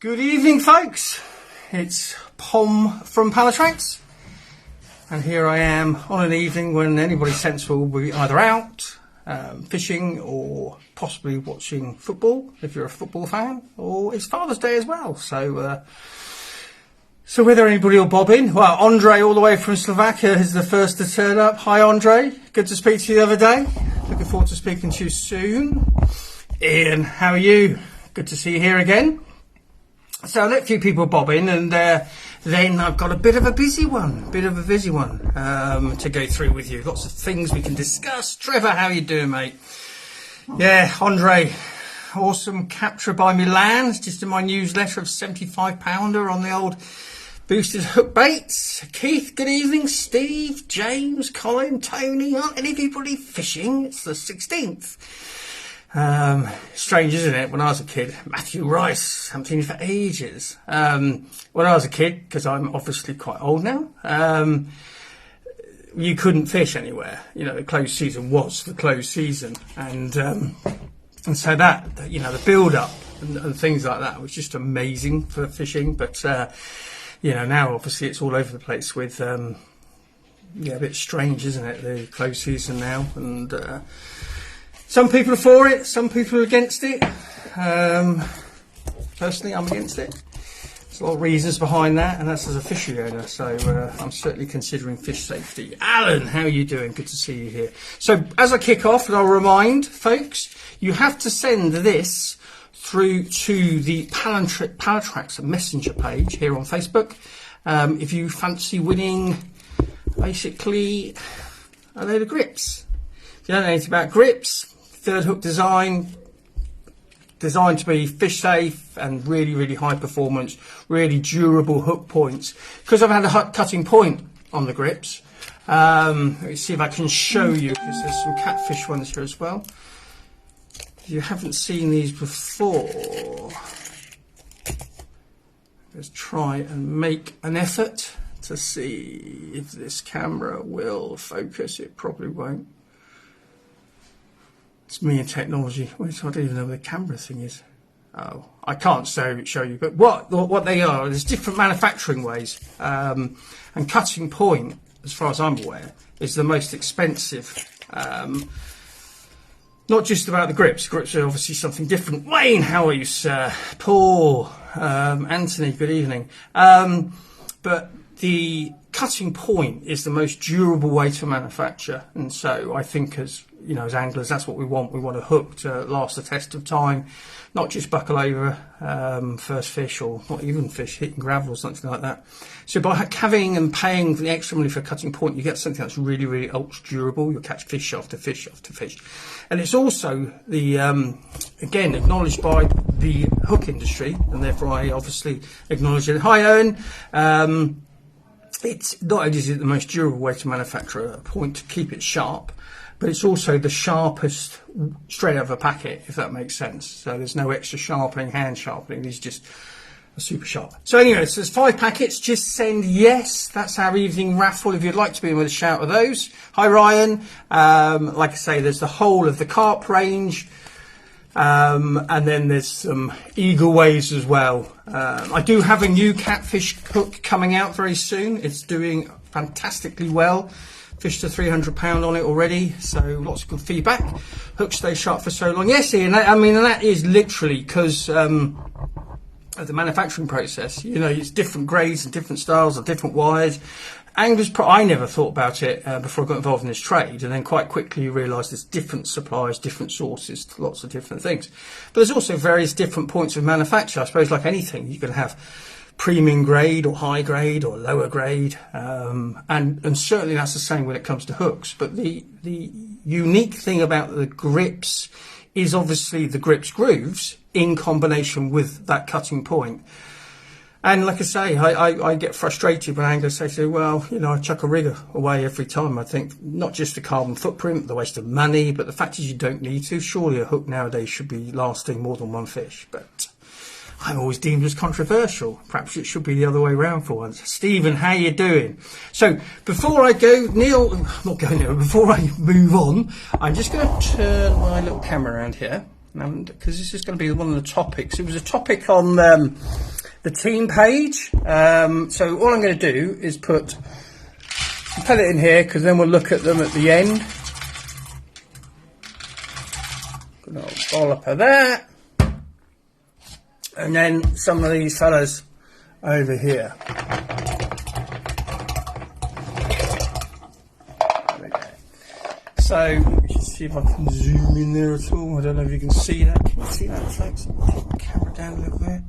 Good evening, folks. It's Pom from Pallatrax, and here I am on an evening when anybody sensible will be either out fishing or possibly watching football if you're a football fan, or it's Father's Day as well. So whether anybody will bob in. Well, Andre all the way from Slovakia is the first to turn up. Hi, Andre. Good to speak to you the other day. Looking forward to speaking to you soon. Ian, how are you? Good to see you here again. So I'll let a few people bob in, and then I've got a bit of a busy one to go through with you. Lots of things we can discuss. Trevor, how you doing, mate? Yeah, Andre, awesome capture by Milan. It's just in my newsletter of 75-pounder on the old boosted hook baits. Keith, good evening. Steve, James, Colin, Tony. Aren't anybody fishing? It's the 16th. Strange, isn't it? When I was a kid, Matthew Rice, haven't seen him for ages. When I was a kid, because I'm obviously quite old now, you couldn't fish anywhere. You know, the closed season was the closed season, and so that, you know, the build-up and things like that was just amazing for fishing. But you know, now obviously it's all over the place with a bit strange, isn't it? The closed season now, and some people are for it, some people are against it. Personally, I'm against it. There's a lot of reasons behind that, and that's as a fishery owner, so I'm certainly considering fish safety. Alan, how are you doing? Good to see you here. So as I kick off, and I'll remind folks, you have to send this through to the Pallatrax Messenger page here on Facebook. If you fancy winning basically a load of grips. If you don't know anything about grips, third hook design, designed to be fish safe and really, really high performance, really durable hook points. Because I've had a cutting point on the grips. Let me see if I can show you, because there's some catfish ones here as well. If you haven't seen these before, let's try and make an effort to see if this camera will focus. It probably won't. It's me and technology. I don't even know where the camera thing is. Oh, I can't show you. But what they are, there's different manufacturing ways. And cutting point, as far as I'm aware, is the most expensive. Not just about the grips. Grips are obviously something different. Wayne, how are you, sir? Paul, Anthony, good evening. But the cutting point is the most durable way to manufacture, and so I think, as you know, as anglers, that's what we want. We want a hook to last the test of time, not just buckle over first fish, or not even fish hitting gravel or something like that. So by having and paying the extra money for a cutting point, you get something that's really, really ultra durable. You'll catch fish after fish after fish, and it's also the again acknowledged by the hook industry, and therefore I obviously acknowledge it. Hi, Owen. It's not only is it the most durable way to manufacture a point to keep it sharp, but it's also the sharpest straight out of a packet, if that makes sense. So there's no extra sharpening, hand sharpening. These just are super sharp. So anyway, so there's 5 packets. Just send yes. That's our evening raffle. If you'd like to be in with a shout of those. Hi, Ryan. Like I say, there's the whole of the carp range. And then there's some eagle waves as well. I do have a new catfish hook coming out very soon. It's doing fantastically well. Fished a 300-pound on it already, so lots of good feedback. Hook stays sharp for so long. Yes, Ian, I mean, and that is literally because of the manufacturing process. You know, it's different grades and different styles and different wires. Anglers, I never thought about it before I got involved in this trade, and then quite quickly you realise there's different suppliers, different sources, lots of different things. But there's also various different points of manufacture. I suppose like anything, you can have premium grade or high grade or lower grade, and certainly that's the same when it comes to hooks. But the unique thing about the grips is obviously the grips grooves in combination with that cutting point. And like I say, I get frustrated when anglers say, well, you know, I chuck a rig away every time. I think not just the carbon footprint, the waste of money, but the fact is you don't need to. Surely a hook nowadays should be lasting more than one fish. But I'm always deemed as controversial. Perhaps it should be the other way around for once. Stephen, how you doing? So before I go, before I move on, I'm just going to turn my little camera around here, and because this is going to be one of the topics. It was a topic on the team page. So all I'm going to do is put a pellet in here, because then we'll look at them at the end. Good old dollop of that. And then some of these fellas over here. There we go. So let me just see if I can zoom in there at all. I don't know if you can see that. Can you see that, folks? Take the camera down a little bit.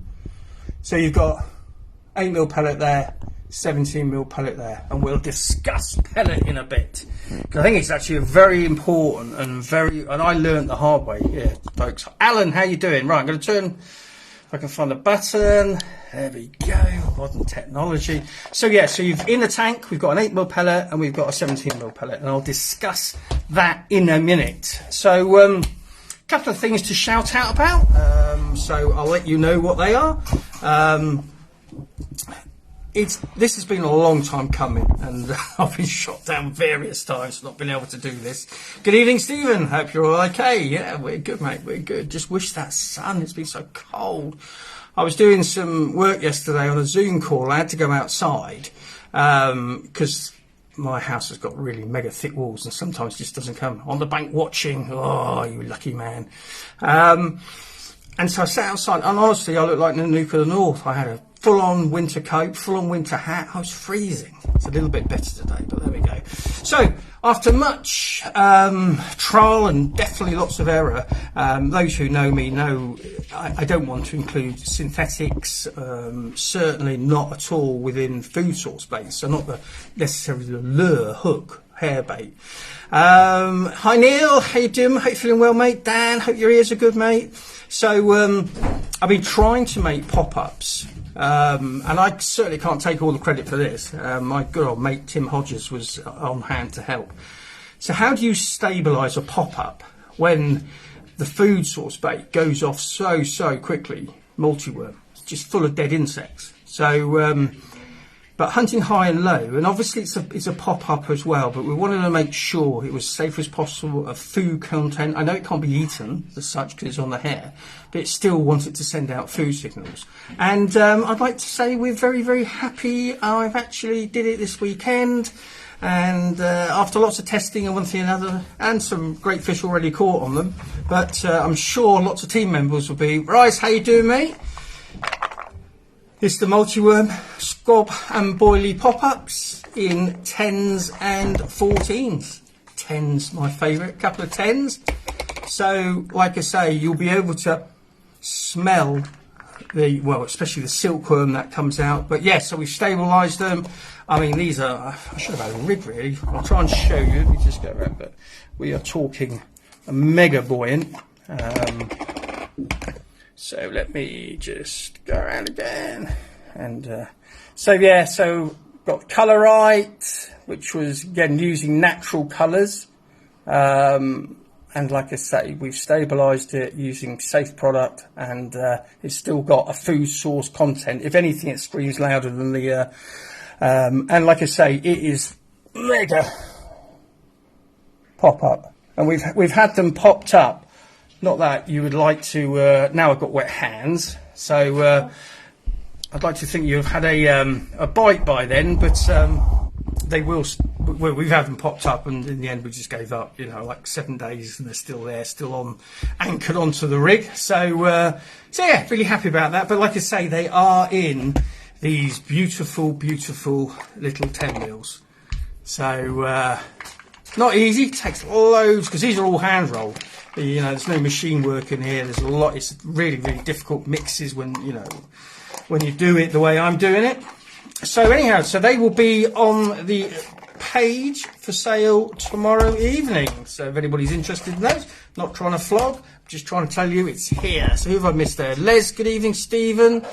So you've got 8mm pellet there, 17mm pellet there, and we'll discuss pellet in a bit. I think it's actually very important and I learned the hard way here, folks. Alan, how you doing? Right, I'm going to turn, if I can find the button. There we go, modern technology. So yeah, so you've in the tank, we've got an 8mm pellet and we've got a 17mm pellet, and I'll discuss that in a minute. So couple of things to shout out about. So I'll let you know what they are. This has been a long time coming, and I've been shot down various times, not been able to do this. Good evening, Stephen. Hope you're all okay. Yeah, we're good, mate. We're good. Just wish that sun. It's been so cold. I was doing some work yesterday on a Zoom call. I had to go outside because my house has got really mega thick walls, and sometimes it just doesn't come. On the bank watching. Oh, you lucky man. And so I sat outside, and honestly, I looked like the Nuke of the North. I had a full-on winter coat, full-on winter hat. I was freezing. It's a little bit better today, but there we go. So, after much trial and definitely lots of error, those who know me know I don't want to include synthetics, certainly not at all within food source bait, so not necessarily the lure, hook, hair bait. Hi Neil, how you doing? Hope you're feeling well, mate. Dan, hope your ears are good, mate. So I've been trying to make pop-ups, and I certainly can't take all the credit for this. My good old mate Tim Hodges was on hand to help. So how do you stabilise a pop-up when the food source bait goes off so quickly? Multi-worm, it's just full of dead insects. So but hunting high and low, and obviously it's a pop-up as well, but we wanted to make sure it was safe as possible of food content. I know it can't be eaten as such because it's on the hair, but it still wanted to send out food signals. And I'd like to say we're very, very happy. I've actually did it this weekend, and after lots of testing and one thing and another, and some great fish already caught on them, but I'm sure lots of team members will be, Rice, how you doing, mate? It's the multi-worm squab and boilie pop-ups in 10s and 14s. 10s, my favourite, couple of 10s. So, like I say, you'll be able to smell especially the silkworm that comes out. But yes, so we've stabilised them. I mean, these are, I should have had a rig really. I'll try and show you. Let me just go around, but we are talking a mega buoyant. So let me just go around again. And so got Colorite, which was again using natural colours. And like I say, we've stabilised it using safe product, and it's still got a food source content. If anything, it screams louder than the... and like I say, it is mega pop-up. And we've had them popped up. Not that you would like to... now I've got wet hands, so I'd like to think you've had a bite by then, but they will... Well, we've had them popped up, and in the end we just gave up, like 7 days, and they're still there, still on, anchored onto the rig. So yeah, really happy about that. But like I say, they are in these beautiful, beautiful little 10 mils. So not easy, it takes loads, because these are all hand rolled. There's no machine work in here. There's a lot. It's really, really difficult mixes when you do it the way I'm doing it. So anyhow, so they will be on the page for sale tomorrow evening. So if anybody's interested in those, not trying to flog, just trying to tell you it's here. So who have I missed there? Les, good evening. Stephen,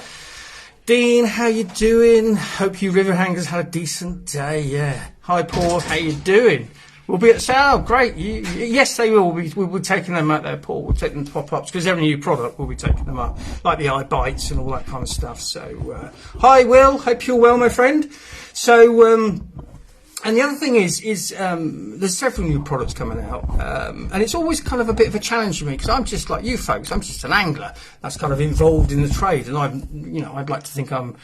Dean, how you doing? Hope you river hangers had a decent day. Yeah. Hi Paul, how you doing? We'll be at sale. Great. Yes, they will. We'll be taking them out there, Paul. We'll take them to pop-ups because every new product we'll be taking them up, like the eye bites and all that kind of stuff. So, hi, Will. Hope you're well, my friend. So, And the other thing is there's several new products coming out, and it's always kind of a bit of a challenge for me because I'm just like you folks. I'm just an angler that's kind of involved in the trade, and I'd like to think am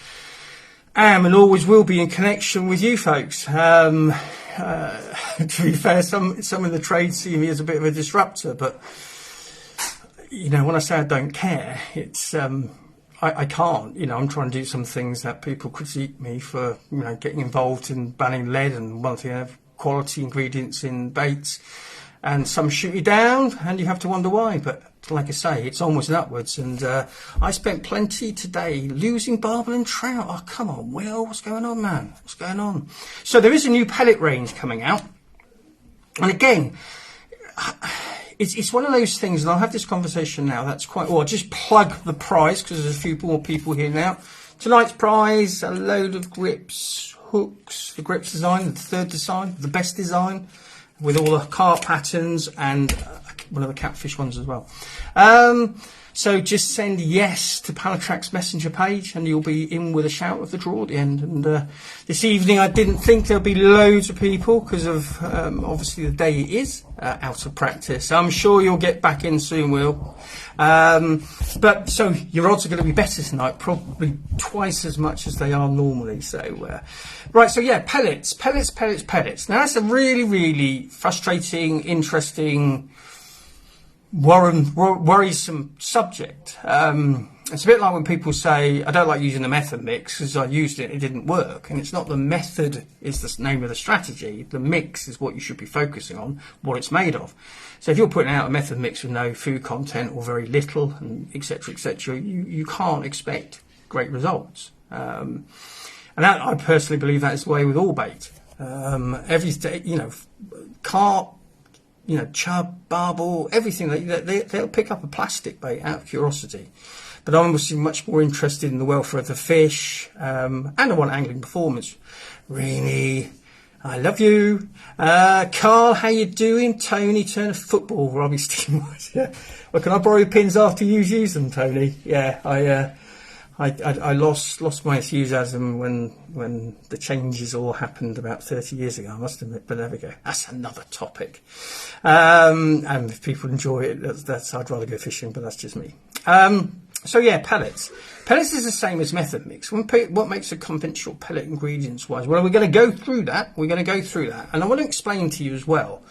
and always will be in connection with you folks. To be fair, some in the trade see me as a bit of a disruptor, but when I say I don't care, it's I can't. I'm trying to do some things that people critique me for, getting involved in banning lead and one thing, quality ingredients in baits, and some shoot you down, and you have to wonder why. But like I say, it's onwards and upwards. And I spent plenty today losing barbel and trout. Oh, come on, Will, what's going on, man? What's going on? So there is a new pellet range coming out, and again, it's one of those things, and I'll have this conversation now. That's quite. I'll just plug the prize because there's a few more people here now. Tonight's prize: a load of grips, hooks, the grips design, the third design, the best design, with all the carp patterns and one of the catfish ones as well. So just send yes to Pallatrax messenger page and you'll be in with a shout of the draw at the end. And this evening I didn't think there'll be loads of people because of obviously the day it is out of practice. I'm sure you'll get back in soon, Will. But so your odds are going to be better tonight, probably twice as much as they are normally. So right, so yeah, pellets. Now that's a really, really frustrating, interesting, worrisome subject. It's a bit like when people say, I don't like using the method mix because I used it, it didn't work. And it's not the method is the name of the strategy. The mix is what you should be focusing on, what it's made of. So if you're putting out a method mix with no food content or very little, and et cetera, you can't expect great results. And that, I personally believe that is the way with all bait. Every day, carp, chub, barbel, everything, they'll pick up a plastic bait out of curiosity. But I'm obviously much more interested in the welfare of the fish, and I want angling performance. Rini, I love you. Carl, how you doing? Tony Turner, football, Robbie Steenwood. Yeah. Well, can I borrow your pins after you use them, Tony? Yeah, I lost my enthusiasm when the changes all happened about 30 years ago, I must admit, but there we go. That's another topic. And if people enjoy it, that's I'd rather go fishing, but that's just me. So yeah, pellets. Pellets is the same as method mix. What makes a conventional pellet ingredients wise? Well, we're going to go through that. And I want to explain to you as well.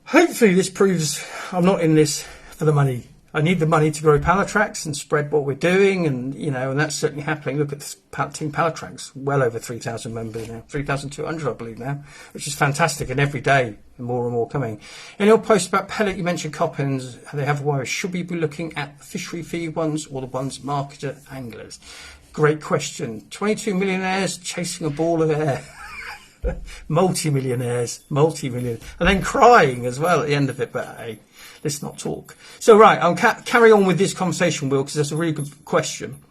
Hopefully this proves I'm not in this for the money. I need the money to grow Pallatrax and spread what we're doing, and and that's certainly happening. Look at Team Pallatrax, well over 3,000 members now, 3,200 I believe now, which is fantastic, and every day more and more coming. In your post about pellet, you mentioned coppins. They have worries. Should we be looking at fishery feed ones or the ones marketed at anglers? Great question. 22 millionaires chasing a ball of air. Multi-millionaires, and then crying as well at the end of it, but hey, let's not talk. So right, I'll carry on with this conversation, Will, because that's a really good question.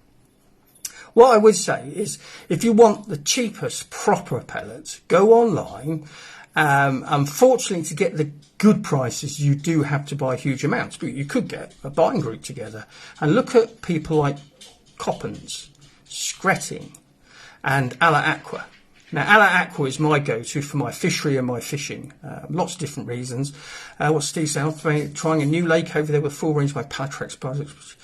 What I would say is, if you want the cheapest proper pellets, go online. Unfortunately, to get the good prices, you do have to buy huge amounts, but you could get a buying group together and look at people like Coppins, Skretting, and Alla Aqua. Now, Alla Aqua is my go-to for my fishery and my fishing. Lots of different reasons. What Steve said, I'm trying a new lake over there with full range of my Pallatrax products.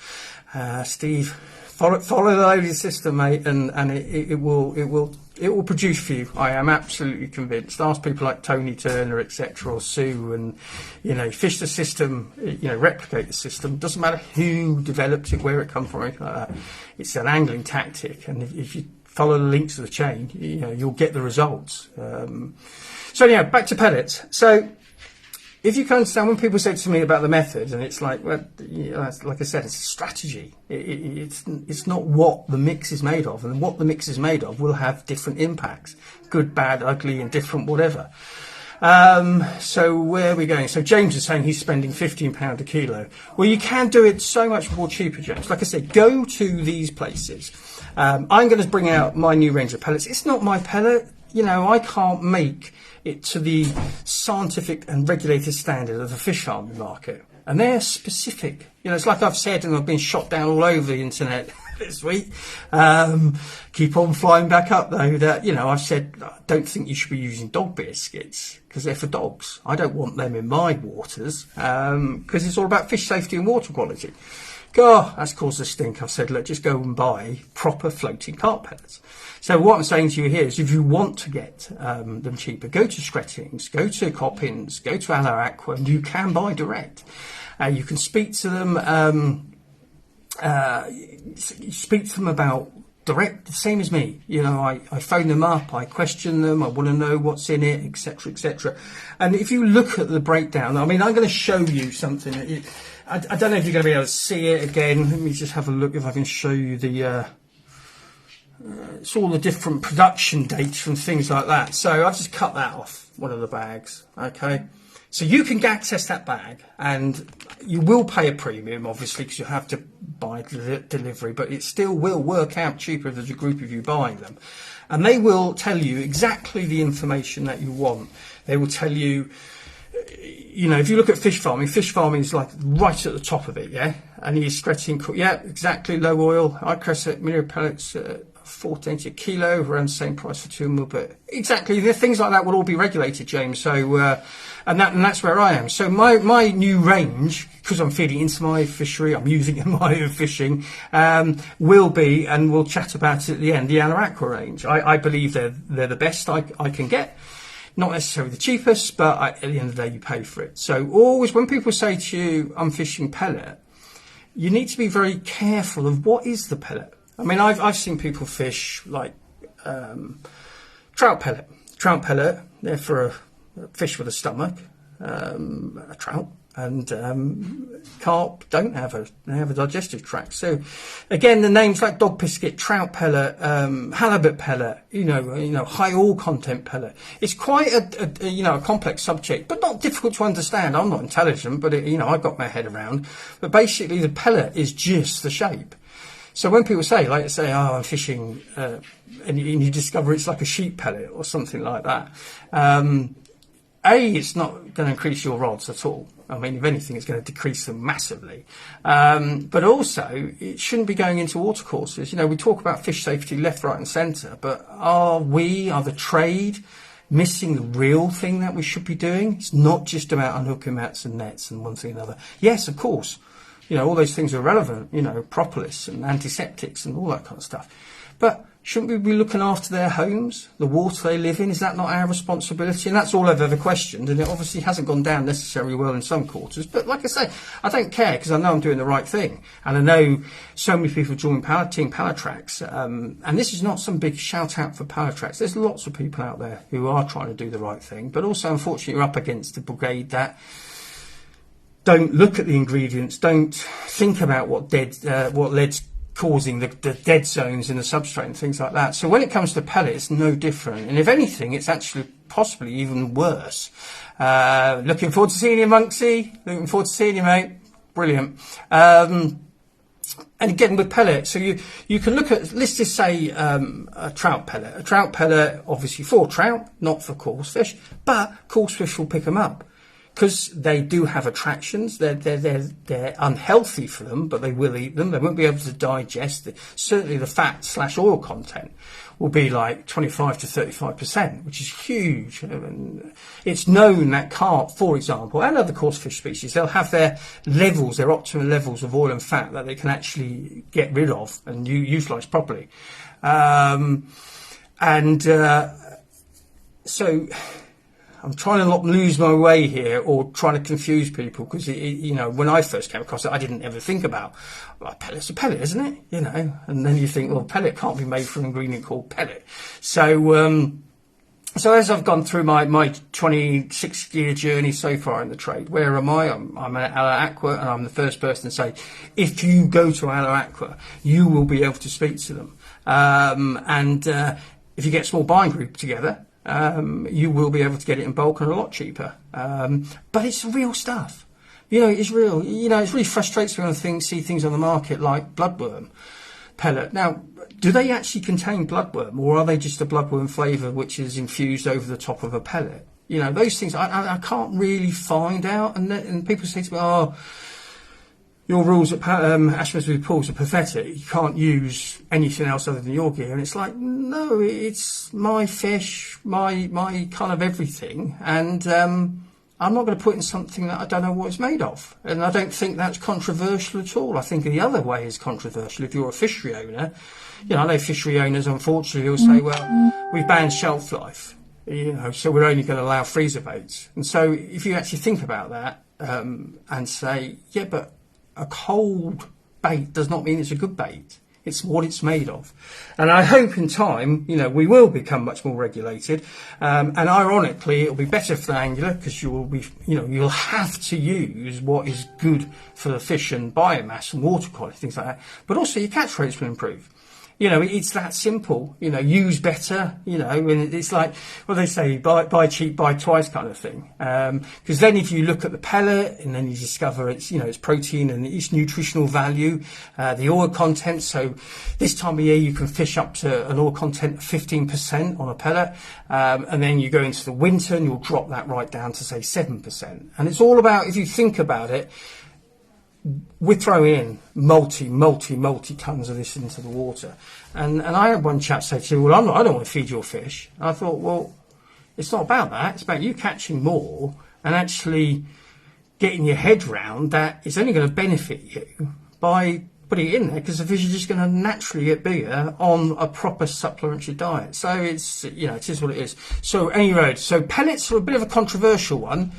Steve, follow the loading system, mate, and it will produce for you. I am absolutely convinced. Ask people like Tony Turner, etc., or Sue, and fish the system. Replicate the system. Doesn't matter who developed it, where it comes from. It's an angling tactic, and if you follow the links of the chain, you'll get the results. So anyhow, back to pellets. So if you can understand, when people say to me about the method, and it's like, well, like I said, it's a strategy. It's not what the mix is made of, and what the mix is made of will have different impacts, good, bad, ugly, and different, whatever. So where are we going? So James is saying he's spending £15 a kilo. Well, you can do it so much more cheaper, James. Like I said, go to these places. I'm going to bring out my new range of pellets. It's not my pellet. I can't make it to the scientific and regulated standard of the fish farming market. And they're specific. It's like I've said, and I've been shot down all over the internet Sweet. Keep on flying back up though. That, I've said I don't think you should be using dog biscuits because they're for dogs. I don't want them in my waters because it's all about fish safety and water quality. God, that's caused a stink. I said, look, just go and buy proper floating carp pellets. So what I'm saying to you here is, if you want to get them cheaper, go to Skrettings, go to Coppins, go to Ala Aqua, and you can buy direct. You can speak to them. Speak to them about direct, the same as me. I phone them up, I question them, I want to know what's in it, etc., etc. And if you look at the breakdown, I'm going to show you something. I don't know if you're going to be able to see it again. Let me just have a look if I can show you the. It's all the different production dates from things like that. So I've just cut that off one of the bags. Okay. So you can access that bag, and you will pay a premium, obviously, because you have to buy delivery, but it still will work out cheaper if there's a group of you buying them. And they will tell you exactly the information that you want. They will tell you, if you look at fish farming is like right at the top of it, yeah? And you're scratching, yeah, exactly, low oil, high crescent, mineral pellets, 14 a kilo, around the same price for 2 mil, but exactly, the things like that will all be regulated, James. So, and that's where I am. So my new range, because I'm feeding into my fishery, I'm using it in my own fishing, will be, and we'll chat about it at the end, the Ala Aqua range. I believe they're the best I can get. Not necessarily the cheapest, but at the end of the day, you pay for it. So always, when people say to you, I'm fishing pellet, you need to be very careful of what is the pellet. I've seen people fish like trout pellet. Trout pellet, they're for a fish with a stomach, a trout, and carp don't have they have a digestive tract. So again, the names like dog biscuit, trout pellet, halibut pellet, high oil content pellet. It's quite a complex subject, but not difficult to understand. I'm not intelligent, but I got my head around. But basically, the pellet is just the shape. So when people say, oh, I'm fishing, and you discover it's like a sheep pellet or something like that, it's not going to increase your rods at all. If anything, it's going to decrease them massively. But also, it shouldn't be going into watercourses. We talk about fish safety left, right and centre, but are the trade missing the real thing that we should be doing? It's not just about unhooking mats and nets and one thing and another. Yes, of course. All those things are relevant, propolis and antiseptics and all that kind of stuff. But shouldn't we be looking after their homes, the water they live in? Is that not our responsibility? And that's all I've ever questioned. And it obviously hasn't gone down necessarily well in some quarters. But like I say, I don't care because I know I'm doing the right thing. And I know so many people join Team Pallatrax. And this is not some big shout out for Pallatrax. There's lots of people out there who are trying to do the right thing. But also, unfortunately, you're up against the brigade that don't look at the ingredients, don't think about what lead's causing the dead zones in the substrate and things like that. So when it comes to pellet, it's no different. And if anything, it's actually possibly even worse. Looking forward to seeing you, Monksy. Looking forward to seeing you, mate. Brilliant. And again, with pellet, so you can look at, let's just say, a trout pellet. A trout pellet, obviously for trout, not for coarse fish, but coarse fish will pick them up. Because they do have attractions, they're unhealthy for them, but they will eat them. They won't be able to digest it. Certainly the fat/oil content will be like 25 to 35%, which is huge. It's known that carp, for example, and other coarse fish species, they'll have their optimal levels of oil and fat that they can actually get rid of and utilise properly. So I'm trying to not lose my way here or trying to confuse people because, when I first came across it, I didn't ever think about, pellet's a pellet, isn't it? And then you think, well, pellet can't be made from an ingredient called pellet. So as I've gone through my 26-year journey so far in the trade, where am I? I'm at Ala Aqua, and I'm the first person to say, if you go to Ala Aqua, you will be able to speak to them. If you get a small buying group together, you will be able to get it in bulk and a lot cheaper. But it's real stuff. It's real. It really frustrates me when I see things on the market like bloodworm pellet. Now, do they actually contain bloodworm, or are they just a bloodworm flavour which is infused over the top of a pellet? Those things I can't really find out. And people say to me, your rules at Ashmersbury Pools are pathetic. You can't use anything else other than your gear. And it's like, no, it's my fish, my kind of everything. And I'm not going to put in something that I don't know what it's made of. And I don't think that's controversial at all. I think the other way is controversial. If you're a fishery owner, I know fishery owners, unfortunately, will say, well, we've banned shelf life, so we're only going to allow freezer baits. And so if you actually think about that and say, yeah, but a cold bait does not mean it's a good bait. It's what it's made of. And I hope in time, we will become much more regulated. And ironically, it'll be better for the angler because you'll have to use what is good for the fish and biomass and water quality, things like that. But also your catch rates will improve. It's that simple, use better, and it's like, well, they say, buy cheap, buy twice kind of thing. Because then if you look at the pellet and then you discover it's, it's protein and its nutritional value, the oil content. So this time of year, you can fish up to an oil content of 15% on a pellet. And then you go into the winter and you'll drop that right down to say 7%. And it's all about, if you think about it, we're throwing in multi tons of this into the water. And I had one chap say to me, well, I don't want to feed your fish. And I thought, well, it's not about that. It's about you catching more and actually getting your head round that it's only going to benefit you by putting it in there because the fish are just going to naturally get bigger on a proper supplementary diet. So it's, it is what it is. So anyway, so pellets are a bit of a controversial one.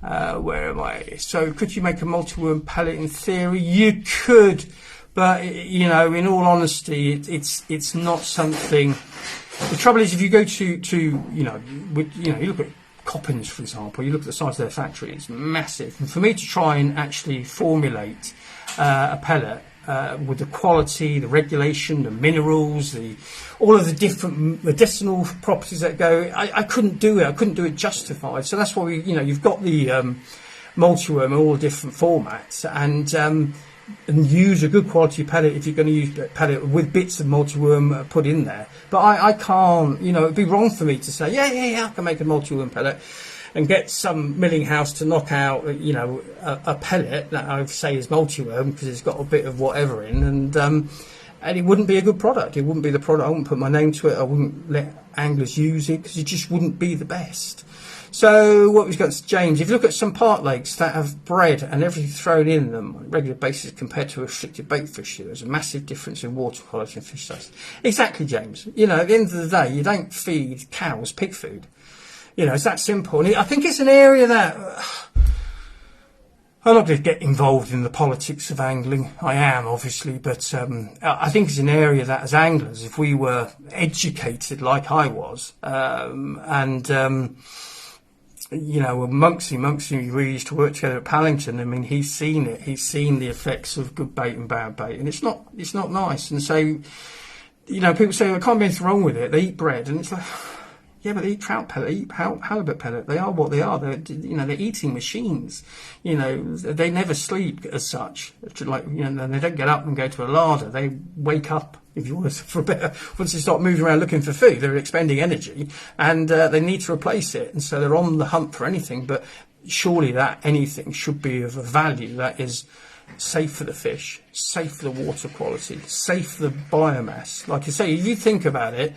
Where am I? So could you make a multi-worm pellet? In theory, you could, but in all honesty, it's not something. The trouble is, if you go to you look at Coppins, for example, you look at the size of their factory; it's massive. And for me to try and actually formulate a pellet with the quality, the regulation, the minerals, all of the different medicinal properties that go, I couldn't do it. I couldn't do it justified. So that's why you've got the multi-worm in all different formats, and use a good quality pellet if you're going to use a pellet with bits of multi-worm put in there. But I can't, it'd be wrong for me to say, yeah, I can make a multi-worm pellet and get some milling house to knock out, a pellet that I would say is multi-worm because it's got a bit of whatever in, and it wouldn't be a good product. It wouldn't be the product. I wouldn't put my name to it. I wouldn't let anglers use it because it just wouldn't be the best. So what we've got is James. If you look at some park lakes that have bred and everything thrown in them on a regular basis compared to a restricted bait fish, there's a massive difference in water quality and fish size. Exactly, James. At the end of the day, you don't feed cows pig food. It's that simple. And I think it's an area that I'm not going to get involved in the politics of angling. I am, obviously, but I think it's an area that as anglers, if we were educated like I was, Monksy, we used to work together at Pallatrax. I mean, he's seen it. He's seen the effects of good bait and bad bait, and it's not nice. And so, people say, well, can't be anything wrong with it. They eat bread, and it's like, yeah, but they eat trout pellet, they eat halibut pellet. They are what they are. They're eating machines. They never sleep as such. Like, they don't get up and go to a larder. They wake up, if you want, once they start moving around looking for food, they're expending energy, and they need to replace it. And so they're on the hunt for anything. But surely that anything should be of a value that is safe for the fish, safe for the water quality, safe for the biomass. Like I say, if you think about it.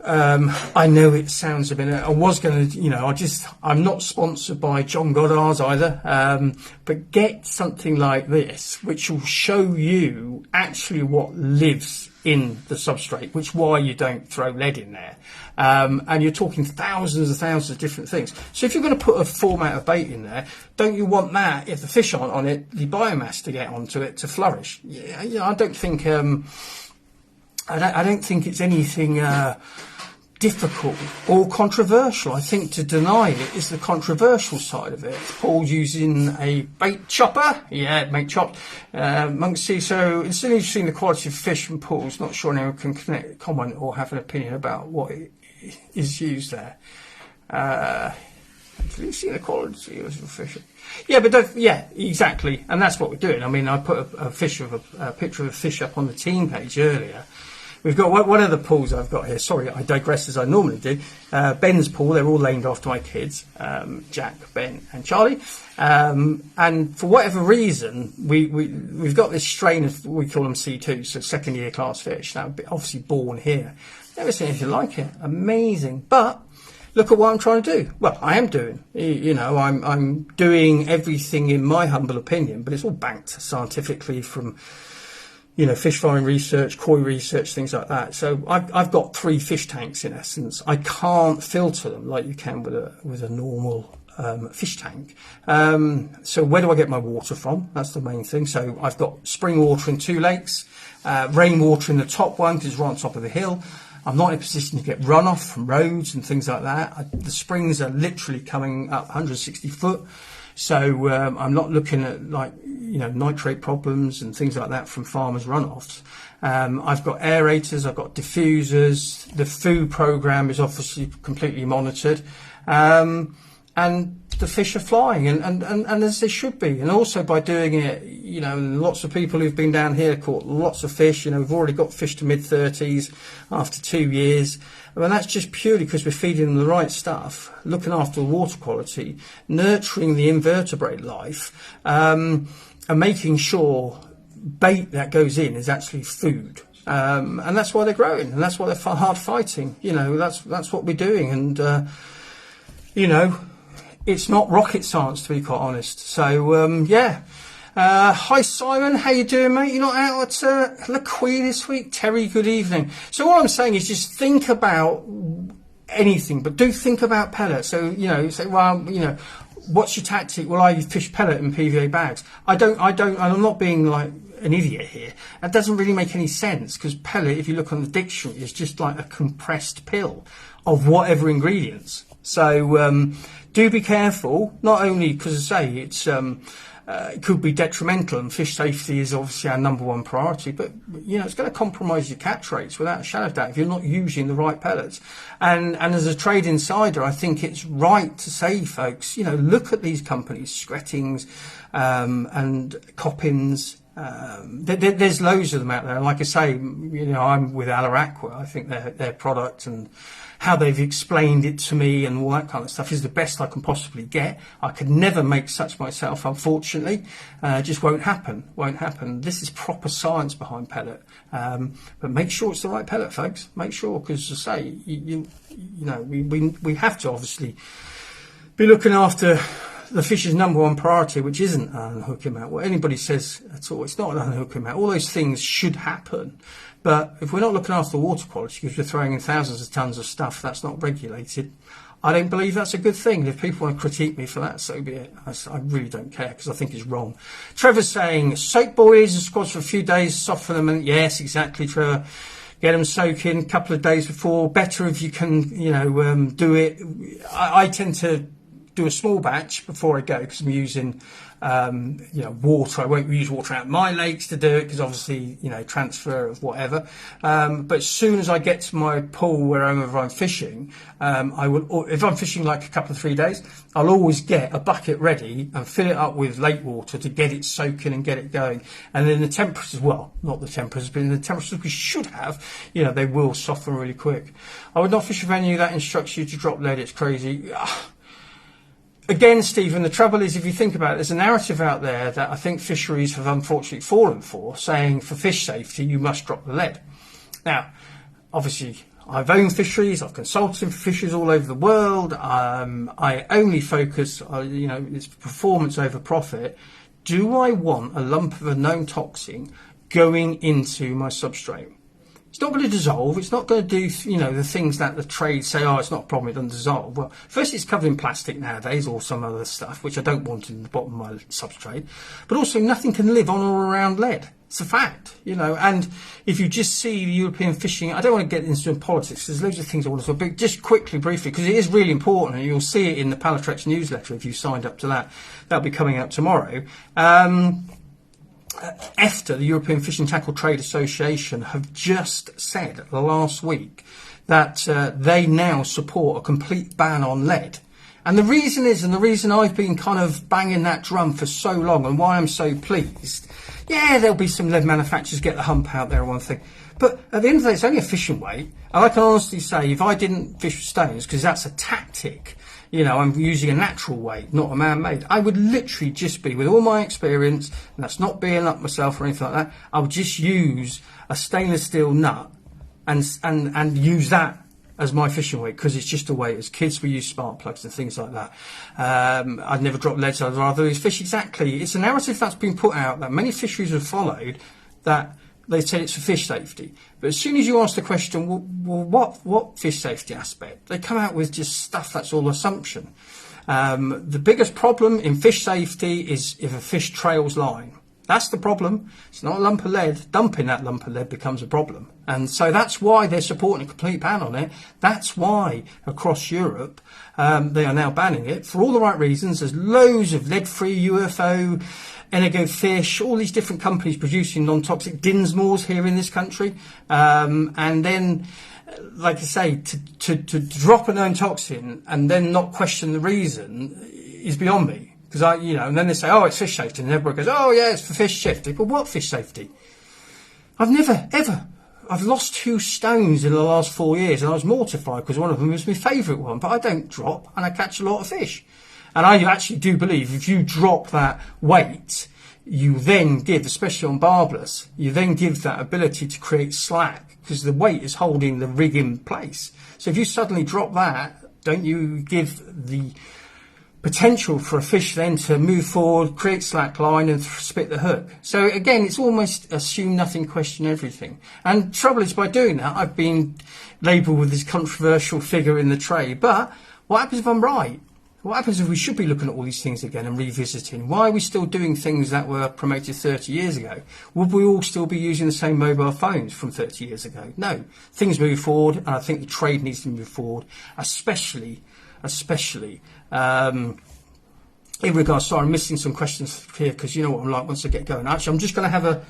I know it sounds a bit. I was going to, I'm not sponsored by John Goddard's either. But get something like this, which will show you actually what lives in the substrate, which why you don't throw lead in there. And you're talking thousands and thousands of different things. So if you're going to put a format of bait in there, don't you want that, if the fish aren't on it, the biomass to get onto it to flourish? Yeah, I don't think. I don't think it's anything difficult or controversial. I think to deny it is the controversial side of it. Paul's using a bait chopper. Yeah, bait chopped. Monksy, so instead of seeing the quality of fish from pools, not sure anyone can comment or have an opinion about what is used there. Actually, see the quality of fish. Yeah, but yeah, exactly, and that's what we're doing. I mean, I put a picture of a fish up on the team page earlier. We've got one of the pools I've got here. Sorry, I digress as I normally do. Ben's pool, they're all named after my kids, Jack, Ben and Charlie. And for whatever reason, we've got this strain of, we call them C2, so second year class fish. Now, obviously born here. Never seen anything like it. Amazing. But look at what I'm trying to do. Well, I am doing. You know, I'm doing everything in my humble opinion, but it's all banked scientifically from, you know, fish farming research, koi research, things like that. So I've got 3 fish tanks in essence. I can't filter them like you can with a normal fish tank. So where do I get my water from? That's the main thing. So I've got spring water in 2 lakes, rainwater in the top one because it's right on top of the hill. I'm not in a position to get runoff from roads and things like that. The springs are literally coming up 160 foot. So I'm not looking at, like, you know, nitrate problems and things like that from farmers' runoffs. I've got aerators, I've got diffusers. The food program is obviously completely monitored. And the fish are flying, and as they should be. And also by doing it, you know, lots of people who've been down here caught lots of fish. You know, we've already got fish to mid-30s after 2 years. And that's just purely because we're feeding them the right stuff, looking after the water quality, nurturing the invertebrate life, and making sure bait that goes in is actually food. And that's why they're growing, and that's why they're hard fighting. You know, that's what we're doing. And, you know, it's not rocket science, to be quite honest. So, yeah. Hi, Simon. How you doing, mate? You're not out at La Quay this week? Terry, good evening. So all I'm saying is just think about anything, but do think about pellets. So, you know, say, well, you know, what's your tactic? Well, I fish pellet in PVA bags. I don't, and I'm not being like an idiot here. That doesn't really make any sense, because pellet, if you look on the dictionary, is just like a compressed pill of whatever ingredients. So, do be careful, not only because, I say, it's it could be detrimental, and fish safety is obviously our number 1 priority, but, you know, it's going to compromise your catch rates without a shadow of doubt if you're not using the right pellets. And as a trade insider, I think it's right to say, folks, you know, look at these companies, Skrettings and Coppins. There's loads of them out there. And like I say, you know, I'm with Pallatrax. I think their product and how they've explained it to me and all that kind of stuff is the best I can possibly get. I could never make such myself, unfortunately. It just won't happen. This is proper science behind pellet. But make sure it's the right pellet, folks. Make sure, because, as I say, you know, we have to obviously be looking after the fish's number 1 priority, which isn't unhook him out. What anybody says at all, it's not an unhook him out. All those things should happen. But if we're not looking after the water quality, because we're throwing in thousands of tons of stuff that's not regulated, I don't believe that's a good thing. And if people want to critique me for that, so be it. I really don't care, because I think it's wrong. Trevor's saying, soak boys and squads for a few days, soften them. And yes, exactly, Trevor. Get them soaking a couple of days before. Better if you can, you know, do it. I tend to do a small batch before I go, because I'm using, you know, water. I won't use water out of my lakes to do it, because obviously, you know, transfer of whatever. But as soon as I get to my pool wherever I'm fishing, I will, if I'm fishing like a couple of 3 days, I'll always get a bucket ready and fill it up with lake water to get it soaking and get it going. And then the temperatures, well, not the temperatures, but in the temperatures we should have, you know, they will soften really quick. I would not fish a venue that instructs you to drop lead. It's crazy. Again, Stephen, the trouble is, if you think about it, there's a narrative out there that I think fisheries have unfortunately fallen for, saying for fish safety, you must drop the lead. Now, obviously, I've owned fisheries, I've consulted for fisheries all over the world. I only focus on, you know, it's performance over profit. Do I want a lump of a known toxin going into my substrate? It's not going to dissolve. It's not going to do, you know, the things that the trade say, oh, it's not a problem, it doesn't dissolve. Well, first, it's covered in plastic nowadays, or some other stuff, which I don't want in the bottom of my substrate. But also, nothing can live on or around lead. It's a fact, you know. And if you just see the European fishing, I don't want to get into politics, there's loads of things I want to talk about, but just quickly, briefly, because it is really important, and you'll see it in the Pallatrax newsletter if you signed up to that. That'll be coming out tomorrow. EFTA, the European Fishing Tackle Trade Association, have just said last week that they now support a complete ban on lead. And the reason is, and the reason I've been kind of banging that drum for so long, and why I'm so pleased, yeah, there'll be some lead manufacturers get the hump out there or one thing. But at the end of the day, it's only a fishing weight. And I can honestly say, if I didn't fish with stones, because that's a tactic, you know, I'm using a natural weight, not a man-made, I would literally just be, with all my experience, and that's not being up myself or anything like that, I would just use a stainless steel nut and use that as my fishing weight, because it's just a weight. As kids, we use spark plugs and things like that. I'd never drop leads, I'd rather use fish. Exactly. It's a narrative that's been put out that many fisheries have followed, that they say it's for fish safety. But as soon as you ask the question, well, what fish safety aspect? They come out with just stuff that's all assumption. The biggest problem in fish safety is if a fish trails line. That's the problem. It's not a lump of lead. Dumping that lump of lead becomes a problem. And so that's why they're supporting a complete ban on it. That's why across Europe they are now banning it for all the right reasons. There's loads of lead-free UFO, Enigo fish, all these different companies producing non-toxic Dinsmores here in this country. And then, like I say, to drop a known toxin and then not question the reason is beyond me. Because and then they say, oh, it's fish safety. And everybody goes, oh, yeah, it's for fish safety. But what fish safety? I've lost 2 stones in the last 4 years, and I was mortified because one of them was my favourite one. But I don't drop, and I catch a lot of fish. And I actually do believe if you drop that weight, you then give, especially on barbless, you then give that ability to create slack, because the weight is holding the rig in place. So if you suddenly drop that, don't you give the potential for a fish then to move forward, create slack line and spit the hook? So again, it's almost assume nothing, question everything. And trouble is, by doing that, I've been labelled with this controversial figure in the trade. But what happens if I'm right? What happens if we should be looking at all these things again and revisiting? Why are we still doing things that were promoted 30 years ago? Would we all still be using the same mobile phones from 30 years ago? No. Things move forward, and I think the trade needs to move forward, especially in regards, sorry, I'm missing some questions here because you know what I'm like once I get going. Actually, I'm just going to have a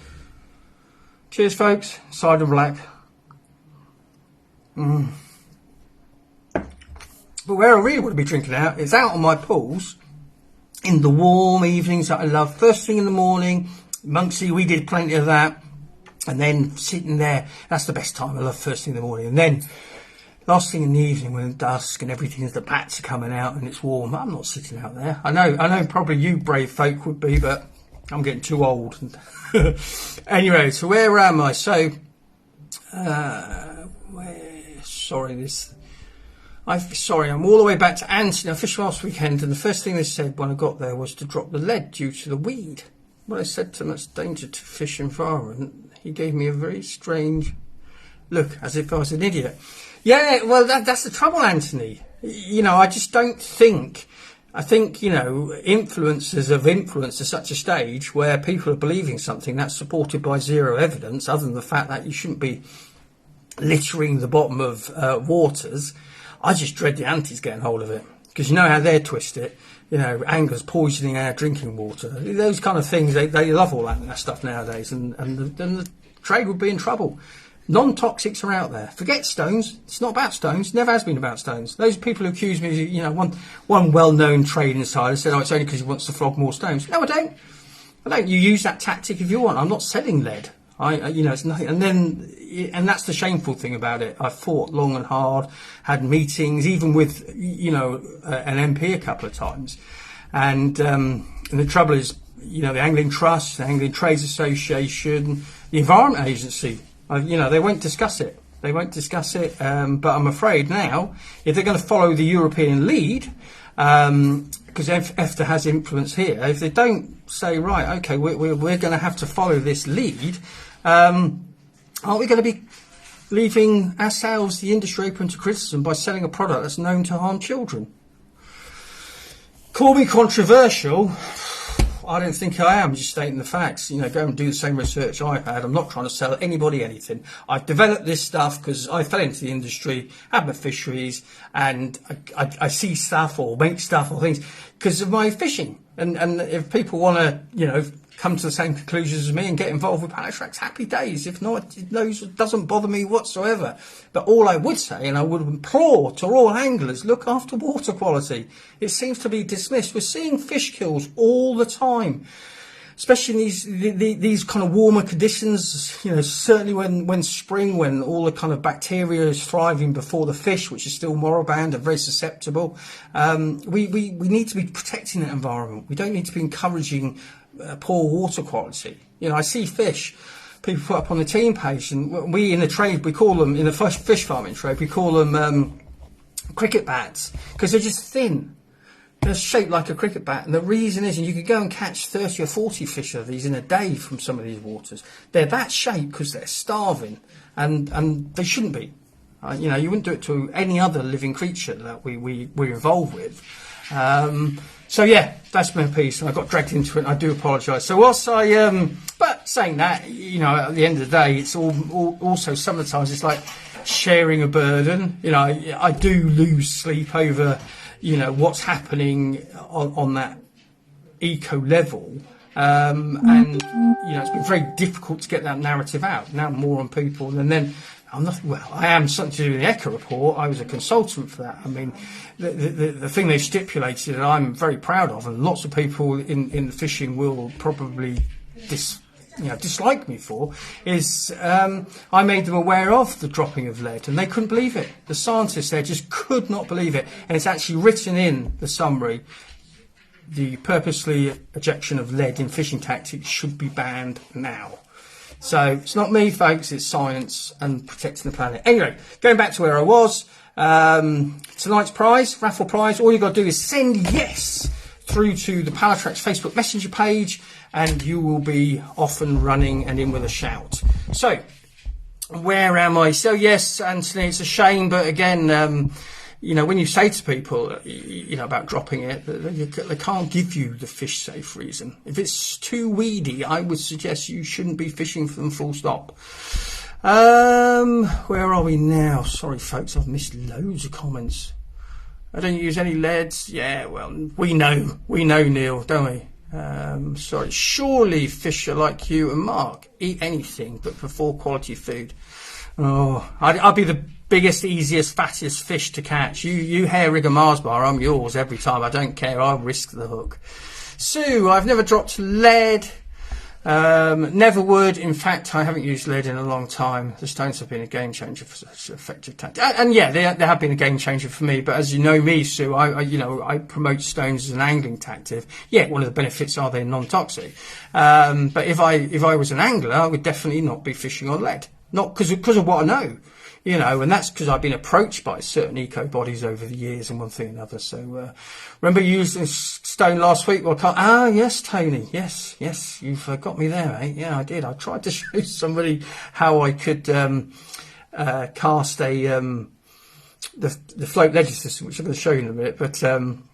cheers, folks. Cider black. But where I really want to be drinking out is out on my pools in the warm evenings that I love. First thing in the morning, Monksy, we did plenty of that, and then sitting there. That's the best time. I love first thing in the morning, and then last thing in the evening when it's dusk and everything's, the bats are coming out and it's warm. I'm not sitting out there. I know probably you brave folk would be, but I'm getting too old. Anyway, so where am I? So, I'm all the way back to Anthony. I fished last weekend, and the first thing they said when I got there was to drop the lead due to the weed. When I said to him, that's danger to fish environment, he gave me a very strange look, as if I was an idiot. Yeah, well, that's the trouble, Anthony. I just don't think... I think, influencers have influenced to such a stage where people are believing something that's supported by zero evidence, other than the fact that you shouldn't be littering the bottom of waters. I just dread the antis getting hold of it, because you know how they twist it. Anglers poisoning our drinking water. Those kind of things, they love all that stuff nowadays, and the trade would be in trouble. Non-toxics are out there. Forget stones. It's not about stones. Never has been about stones. Those people who accuse me of, one well-known trade insider said, it's only because he wants to flog more stones. No, I don't. You use that tactic if you want. I'm not selling lead. It's nothing. And that's the shameful thing about it. I fought long and hard, had meetings, even with, an MP a couple of times. And the trouble is, the Angling Trust, the Angling Trades Association, the Environment Agency, they won't discuss it. But I'm afraid now, if they're going to follow the European lead, because EFTA has influence here, if they don't say, right, okay, we're going to have to follow this lead, aren't we going to be leaving ourselves, the industry, open to criticism by selling a product that's known to harm children? Call me controversial. I don't think I am, just stating the facts. Go and do the same research I've had. I'm not trying to sell anybody anything. I've developed this stuff because I fell into the industry, had my fisheries, and I see stuff or make stuff or things because of my fishing. And if people want to, come to the same conclusions as me and get involved with Pallatrax, happy days. If not, it doesn't bother me whatsoever. But all I would say, and I would implore to all anglers, look after water quality. It seems to be dismissed. We're seeing fish kills all the time, especially in these kind of warmer conditions. You know, certainly when spring, when all the kind of bacteria is thriving before the fish, which is still moribund and very susceptible. We need to be protecting that environment. We don't need to be encouraging poor water quality. You know, I see fish people put up on the team page, and we in the trade, we call them, in the fish farming trade, we call them cricket bats, because they're just thin. They're shaped like a cricket bat, and the reason is, and you could go and catch 30 or 40 fish of these in a day from some of these waters. They're that shape because they're starving, and they shouldn't be. You know, you wouldn't do it to any other living creature that we're involved with. So yeah, that's my piece, and I got dragged into it, and I do apologise. So whilst but saying that, you know, at the end of the day, it's also sometimes it's like sharing a burden. You know, I do lose sleep over, you know, what's happening on that eco level. And, you know, it's been very difficult to get that narrative out. Now more on people. And then I am something to do with the Echo report. I was a consultant for that. I mean, the thing they stipulated, and I'm very proud of, and lots of people in the fishing will probably dislike me for, is I made them aware of the dropping of lead, and they couldn't believe it. The scientists there just could not believe it, and it's actually written in the summary: the purposely ejection of lead in fishing tactics should be banned now. So it's not me, folks, it's science and protecting the planet. Anyway, going back to where I was, tonight's prize, raffle prize, all you've got to do is send yes through to the Pallatrax Facebook Messenger page, and you will be off and running and in with a shout. So, where am I? So yes, Anthony, it's a shame, but again, you know, when you say to people, you know, about dropping it, they can't give you the fish safe reason. If it's too weedy, I would suggest you shouldn't be fishing for them, full stop. Where are we now? Sorry, folks, I've missed loads of comments. I don't use any leads. Yeah, well, we know, Neil, don't we? Sorry, surely fish are like you and Mark. Eat anything but for quality food. Oh, I'd be the biggest, easiest, fattest fish to catch. You hair rig a Mars bar, I'm yours every time. I don't care. I'll risk the hook. Sue, I've never dropped lead. Never would. In fact, I haven't used lead in a long time. The stones have been a game changer for such effective tactics. And yeah, they have been a game changer for me. But as you know me, Sue, I promote stones as an angling tactic. Yeah, one of the benefits are they're non-toxic. But if I was an angler, I would definitely not be fishing on lead. Not because of what I know. You know, and that's because I've been approached by certain eco bodies over the years and one thing and another. So, remember you used this stone last week? Well, yes, Tony. Yes, you've got me there, mate. Yeah, I did. I tried to show somebody how I could cast the float ledger system, which I'm going to show you in a minute. But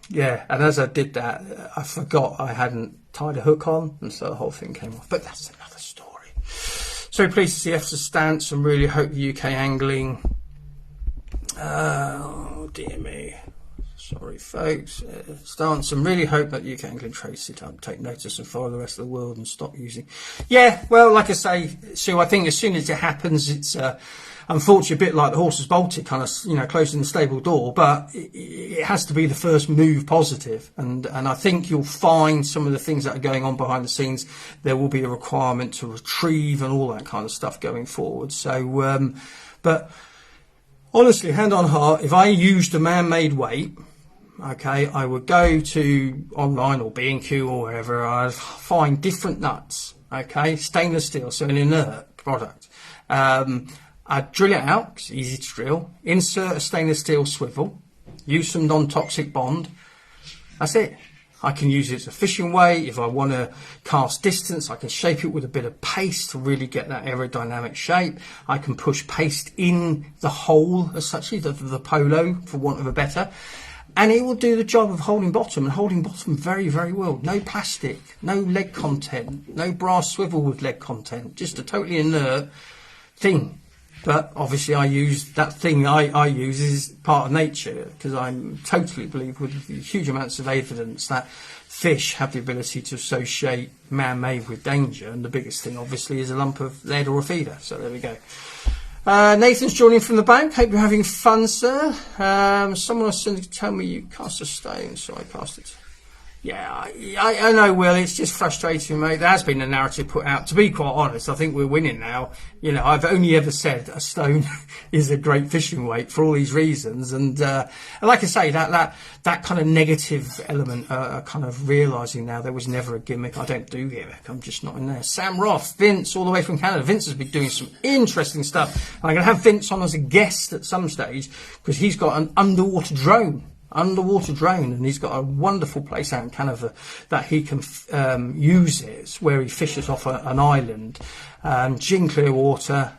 yeah, and as I did that, I forgot I hadn't tied a hook on, and so the whole thing came off. But that's another story. So pleased to see EFSA's stance, and really hope the UK angling. Oh dear me, sorry folks. Stance, and really hope that the UK angling trade sit up, take notice, and follow the rest of the world and stop using. Yeah, well, like I say, Sue, I think as soon as it happens, it's unfortunately a bit like the horses bolted, kind of, you know, closing the stable door. But it has to be the first move positive, and I think you'll find some of the things that are going on behind the scenes. There will be a requirement to retrieve and all that kind of stuff going forward. So, but honestly, hand on heart, if I used a man-made weight, okay, I would go to online or B&Q or wherever. I'd find different nuts, okay, stainless steel, so an inert product. I'd drill it out, 'cause it's easy to drill, insert a stainless steel swivel, use some non-toxic bond. That's it. I can use it as a fishing weight. If I want to cast distance, I can shape it with a bit of paste to really get that aerodynamic shape. I can push paste in the hole, as such, the polo, for want of a better. And it will do the job of holding bottom, and holding bottom very, very well. No plastic, no lead content, no brass swivel with lead content, just a totally inert thing. But obviously I use that thing I use is part of nature, because I totally believe with huge amounts of evidence that fish have the ability to associate man-made with danger, and the biggest thing obviously is a lump of lead or a feeder. So there we go. Nathan's joining from the bank. Hope you're having fun, sir. Someone was to tell me you cast a stone, so I cast it. Yeah, I know, Will. It's just frustrating, mate. There has been a narrative put out. To be quite honest, I think we're winning now. You know, I've only ever said a stone is a great fishing weight for all these reasons. And like I say, that kind of negative element, kind of realising now there was never a gimmick. I don't do gimmick. I'm just not in there. Sam Roth, Vince, all the way from Canada. Vince has been doing some interesting stuff. I'm going to have Vince on as a guest at some stage, because he's got an underwater drone, and he's got a wonderful place out in Canada that he can use it, where he fishes off an island, gin clear water.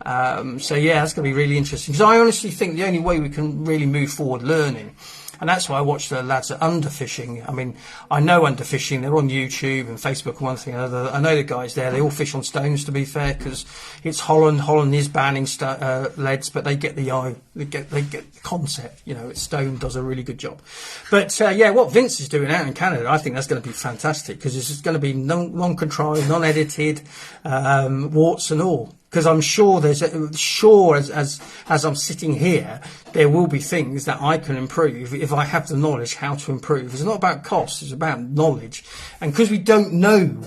So yeah, that's going to be really interesting, because I honestly think the only way we can really move forward learning, and that's why I watch the lads at Underfishing. I mean, I know Underfishing, they're on YouTube and Facebook and one thing and another. I know the guys there, they all fish on stones, to be fair, because it's Holland. Holland is banning leads, but they get the concept. You know, stone does a really good job. But yeah, what Vince is doing out in Canada, I think that's going to be fantastic, because it's going to be non-controlled, non-edited, warts and all. Because I'm sure as I'm sitting here, there will be things that I can improve if I have the knowledge how to improve. It's not about cost, it's about knowledge. And because we don't know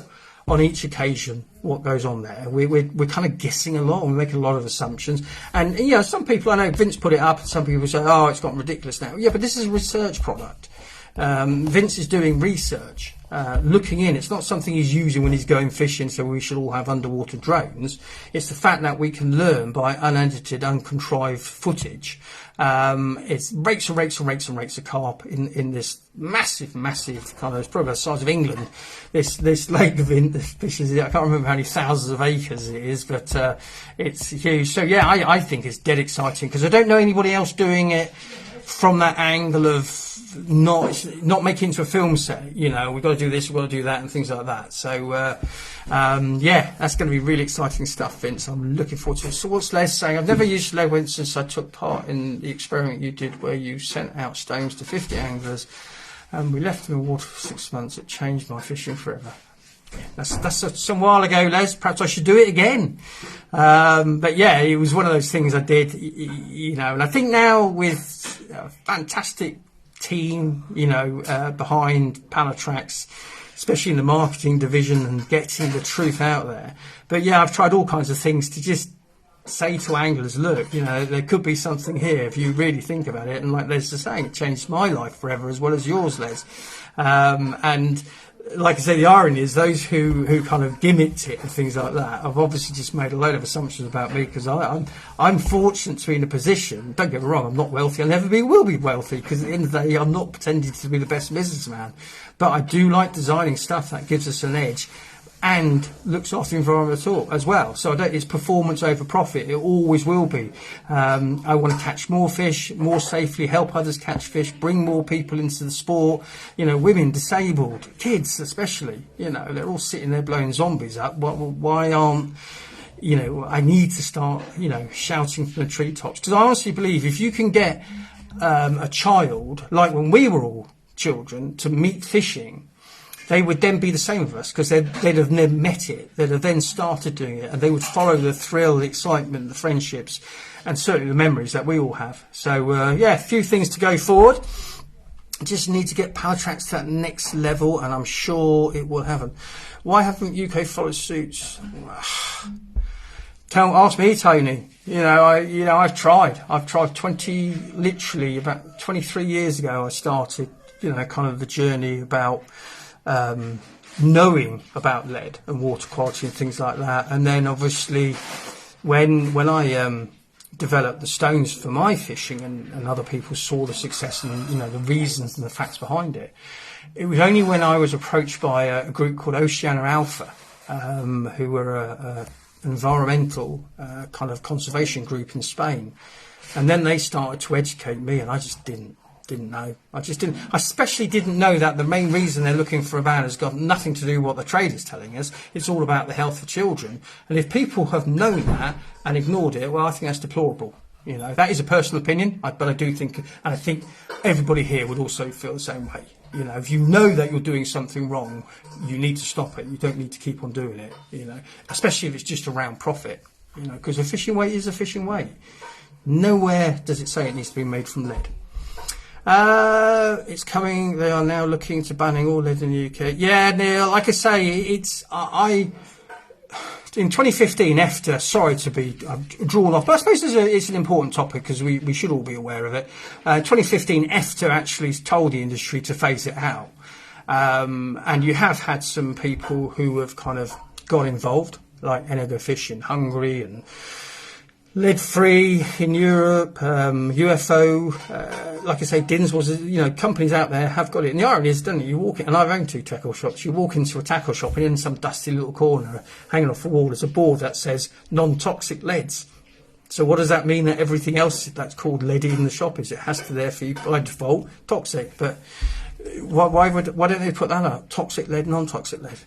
on each occasion what goes on there, we're kind of guessing along, we're making a lot of assumptions. And, you know, some people, I know Vince put it up, and some people say, oh, it's gotten ridiculous now. Yeah, but this is a research product. Vince is doing research, looking in. It's not something he's using when he's going fishing, so we should all have underwater drones. It's the fact that we can learn by unedited, uncontrived footage. It's rakes and rakes and rakes and rakes of carp in this massive kind of, it's probably the size of England, this lake of fishes. I can't remember how many thousands of acres it is, but it's huge. So yeah, I think it's dead exciting, because I don't know anybody else doing it from that angle of not making it into a film set. You know, we've got to do this, we've got to do that, and things like that. So yeah, that's going to be really exciting stuff, Vince. I'm looking forward to it. So what's Les saying? I've never used lead since I took part in the experiment you did where you sent out stones to 50 anglers and we left them in the water for 6 months. It changed my fishing forever. That's some while ago, Les. Perhaps I should do it again. But yeah, it was one of those things I did, you know, and I think now with a fantastic team, you know, behind Pallatrax, especially in the marketing division, and getting the truth out there. But yeah, I've tried all kinds of things to just say to anglers, look, you know, there could be something here if you really think about it. And like Les is saying, it changed my life forever as well as yours, Les. And like I say, the irony is those who kind of gimmicked it and things like that have obviously just made a load of assumptions about me, because I'm fortunate to be in a position. Don't get me wrong, I'm not wealthy. I never will be wealthy, because at the end of the day, I'm not pretending to be the best businessman. But I do like designing stuff that gives us an edge and looks after the environment as well. So it's performance over profit. It always will be. I want to catch more fish, more safely, help others catch fish, bring more people into the sport. You know, women, disabled, kids especially. You know, they're all sitting there blowing zombies up. Why aren't, you know, I need to start, you know, shouting from the treetops. Because I honestly believe if you can get a child, like when we were all children, to meet fishing, they would then be the same with us, because they'd have never met it. They'd have then started doing it, and they would follow the thrill, the excitement, the friendships, and certainly the memories that we all have. So, yeah, a few things to go forward. Just need to get Pallatrax to that next level, and I'm sure it will happen. Why haven't UK followed suits? Ask me, Tony. I've tried. Literally about 23 years ago, I started, you know, kind of the journey about knowing about lead and water quality and things like that. And then obviously when I developed the stones for my fishing, and other people saw the success and, you know, the reasons and the facts behind it, it was only when I was approached by a group called Oceana Alpha, who were a environmental kind of conservation group in Spain, and then they started to educate me, and I just didn't didn't know. I just didn't. I especially didn't know that the main reason they're looking for a ban has got nothing to do with what the trade is telling us. It's all about the health of children. And if people have known that and ignored it, well, I think that's deplorable. You know, that is a personal opinion, but I do think, and I think everybody here would also feel the same way. You know, if you know that you're doing something wrong, you need to stop it. You don't need to keep on doing it, you know, especially if it's just around profit, you know, because a fishing weight is a fishing weight. Nowhere does it say it needs to be made from lead. It's coming. They are now looking to banning all lead in the UK. Yeah, Neil, like I say, in 2015, EFTA, sorry to be drawn off, but I suppose it's an important topic because we should all be aware of it. 2015, EFTA actually told the industry to phase it out. And you have had some people who have kind of got involved, like Energo Fish in Hungary and Lead-Free in Europe, UFO, like I say, DINS was, you know, companies out there have got it. And the irony is, doesn't it, you walk in, and I've owned 2 tackle shops, you walk into a tackle shop and in some dusty little corner, hanging off the wall, there's a board that says non-toxic leads. So what does that mean that everything else that's called lead in the shop is? It has to therefore, by default, toxic. But why don't they put that up? Toxic lead, non-toxic lead.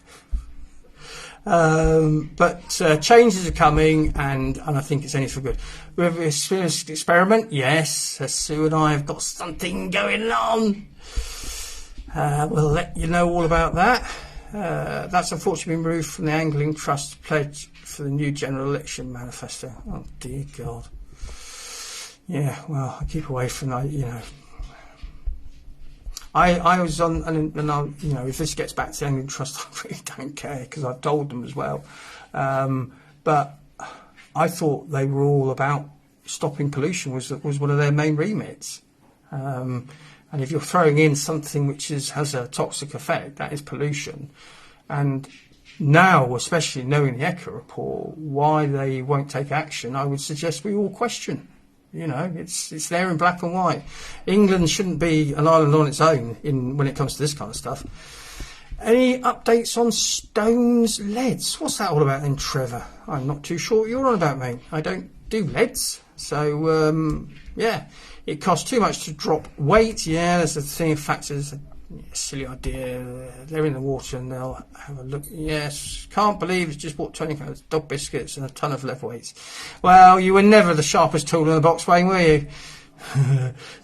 But changes are coming, and I think it's only for good. We've experienced experiment, yes. Sue and I have got something going on. We'll let you know all about that. That's unfortunately been removed from the Angling Trust pledge for the new general election manifesto. Oh dear God. Yeah, well, I keep away from that, you know. I was on, and I, you know, if this gets back to the Angling Trust, I really don't care because I've told them as well. But I thought they were all about stopping pollution was one of their main remits. And if you're throwing in something which has a toxic effect, that is pollution. And now, especially knowing the ECHA report, why they won't take action, I would suggest we all question. You know, it's there in black and white. England shouldn't be an island on its own when it comes to this kind of stuff. Any updates on stones leads? What's that all about then, Trevor? I'm not too sure what you're on about, mate. I don't do leads. So, yeah, it costs too much to drop weight. Yeah, there's a thing of factors. Silly idea. They're in the water and they'll have a look. Yes, can't believe it's just bought 20 pounds dog biscuits and a ton of lead weights. Well, you were never the sharpest tool in the box, Wayne, were you?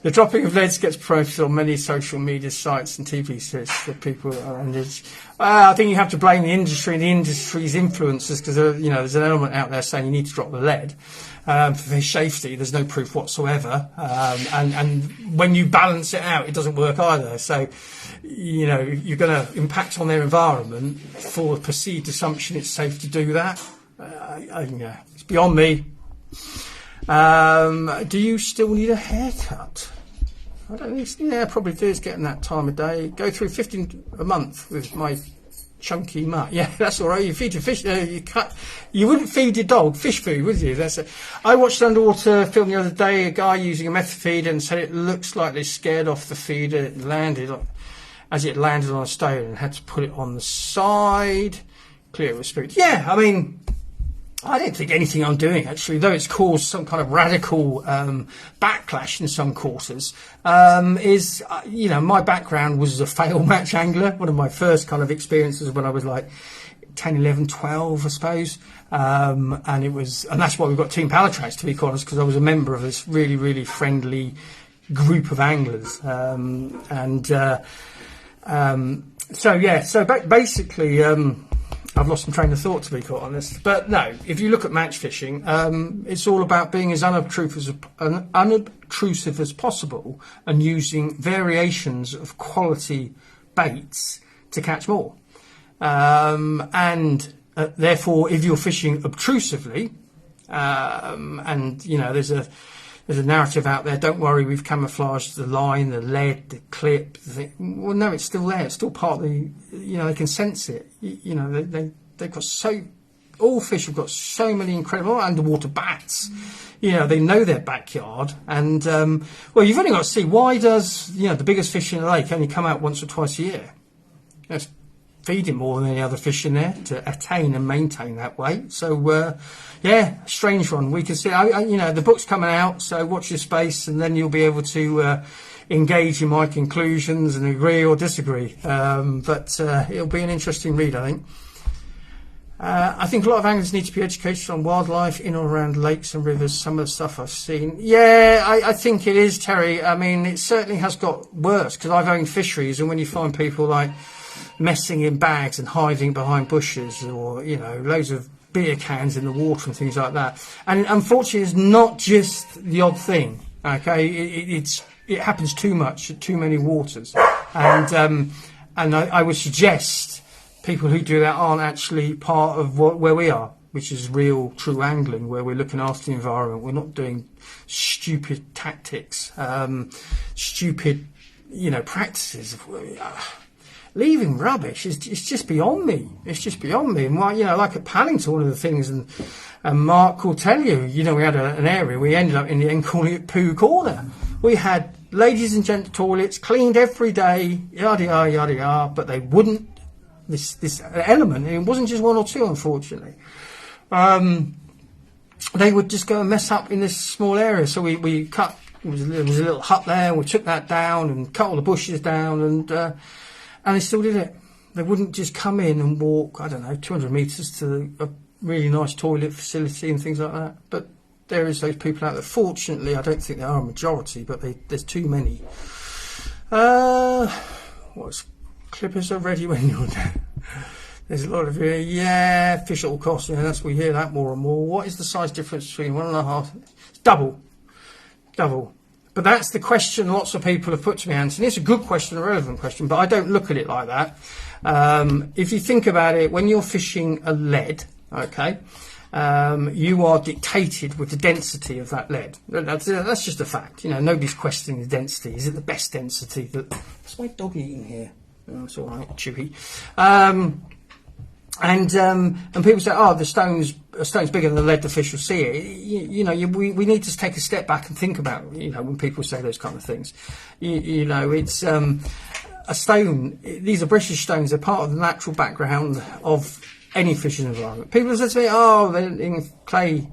The dropping of leads gets promoted on many social media sites and TV sets that people and I think you have to blame the industry and the industry's influences because you know there's an element out there saying you need to drop the lead for fish safety. There's no proof whatsoever, and when you balance it out, it doesn't work either. So you know you're going to impact on their environment for a perceived assumption it's safe to do that. Yeah, it's beyond me. Do you still need a haircut? I don't think so. Yeah, probably do. It's getting that time of day. Go through 15 a month with my chunky mutt. Yeah, that's all right. You feed your fish. You wouldn't feed your dog fish food, would you? I watched an underwater film the other day. A guy using a method feeder and said it looks like they scared off the feeder. It landed on a stone and had to put it on the side. Clear it was food. Yeah, I mean, I don't think anything I'm doing, actually, though it's caused some kind of radical backlash in some quarters, is, you know, my background was as a fail match angler. One of my first kind of experiences when I was like 10, 11, 12, I suppose. And that's why we've got Team Pallatrax, to be honest, because I was a member of this really, really friendly group of anglers. So basically, I've lost some train of thought, to be quite honest. But no, if you look at match fishing, it's all about being as unobtrusive as possible and using variations of quality baits to catch more. Therefore, if you're fishing obtrusively, and you know, there's a narrative out there, don't worry, we've camouflaged the line, the lead, the clip. Well, no, it's still there. It's still part of the, you know, they can sense it. You know, they've got all fish have got so many incredible underwater bats. You know, they know their backyard. And, well, you've only got to see, why does, you know, the biggest fish in the lake only come out once or twice a year? It's feeding more than any other fish in there to attain and maintain that weight. So, yeah, strange one. We can see, you know, the book's coming out, so watch your space, and then you'll be able to engage in my conclusions and agree or disagree. But it'll be an interesting read, I think. I think a lot of anglers need to be educated on wildlife in or around lakes and rivers. Some of the stuff I've seen. Yeah, I think it is, Terry. I mean, it certainly has got worse because I've owned fisheries, and when you find people like messing in bags and hiding behind bushes, or, you know, loads of beer cans in the water and things like that. And unfortunately, it's not just the odd thing. Okay, it happens too much at too many waters, and I would suggest people who do that aren't actually part of where we are, which is real, true angling, where we're looking after the environment. We're not doing stupid tactics, stupid, you know, practices. Leaving rubbish is just beyond me. It's just beyond me. And why, you know, like at Pallatrax, one of the things, and Mark will tell you, you know, we had an area, we ended up in the end calling it Poo Corner. We had ladies and gents toilets cleaned every day, yada yada yada yada, but they wouldn't. This element, and it wasn't just one or two, unfortunately. They would just go and mess up in this small area. So we cut. There was a little hut there, and we took that down and cut all the bushes down, and they still did it. They wouldn't just come in and walk, I don't know, 200 metres to a really nice toilet facility and things like that. But there is those people out there. Fortunately, I don't think there are a majority, but there's too many. What's clippers are ready when you're down. There's a lot of fish at all costs. Yeah, we hear that more and more. What is the size difference between 1.5? It's double. But that's the question lots of people have put to me, Anthony. It's a good question, a relevant question, but I don't look at it like that. If you think about it, when you're fishing a lead, okay, you are dictated with the density of that lead. That's just a fact. You know, nobody's questioning the density. Is it the best density? What's my dog eating here? Oh, it's all right, Chewy. And people say, oh, a stone's bigger than the lead, the fish will see it. We need to take a step back and think about, you know, when people say those kind of things. You know, it's a stone. These are British stones. They're part of the natural background of any fishing environment. People have said to me, oh, they're in clay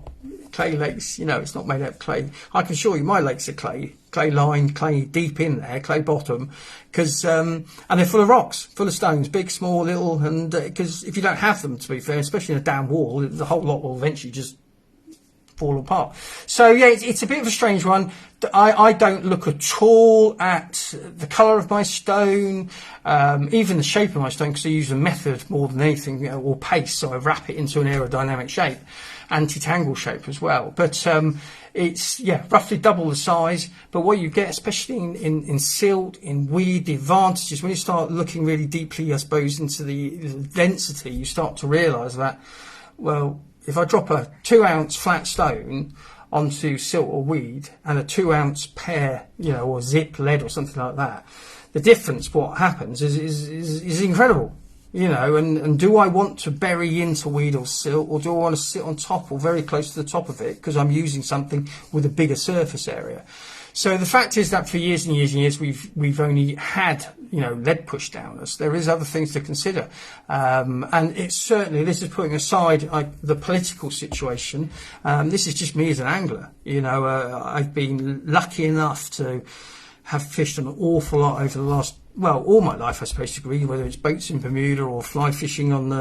lakes. You know, it's not made out of clay. I can assure you my lakes are clay lined, clay deep in there, clay bottom, because and they're full of rocks, full of stones, big, small, little, and because if you don't have them, to be fair, especially in a dam wall, the whole lot will eventually just fall apart. So yeah, it's a bit of a strange one. I don't look at all at the colour of my stone, even the shape of my stone, because I use a method more than anything, you know, or paste, so I wrap it into an aerodynamic shape, anti-tangle shape as well. But it's roughly double the size. But what you get, especially in silt, in weed, the advantages, when you start looking really deeply, I suppose, into the density, you start to realise that, well, if I drop a 2-ounce flat stone onto silt or weed and a 2-ounce pear, you know, or zip lead or something like that, the difference, what happens is incredible. You know, and do I want to bury into weed or silt, or do I want to sit on top or very close to the top of it because I'm using something with a bigger surface area? So the fact is that for years and years and years we've only had, you know, lead pushed down us. There is other things to consider, and it's certainly, this is putting aside the political situation. This is just me as an angler. You know, I've been lucky enough to have fished an awful lot over the last, well, all my life, I suppose, to agree, whether it's boats in Bermuda or fly fishing and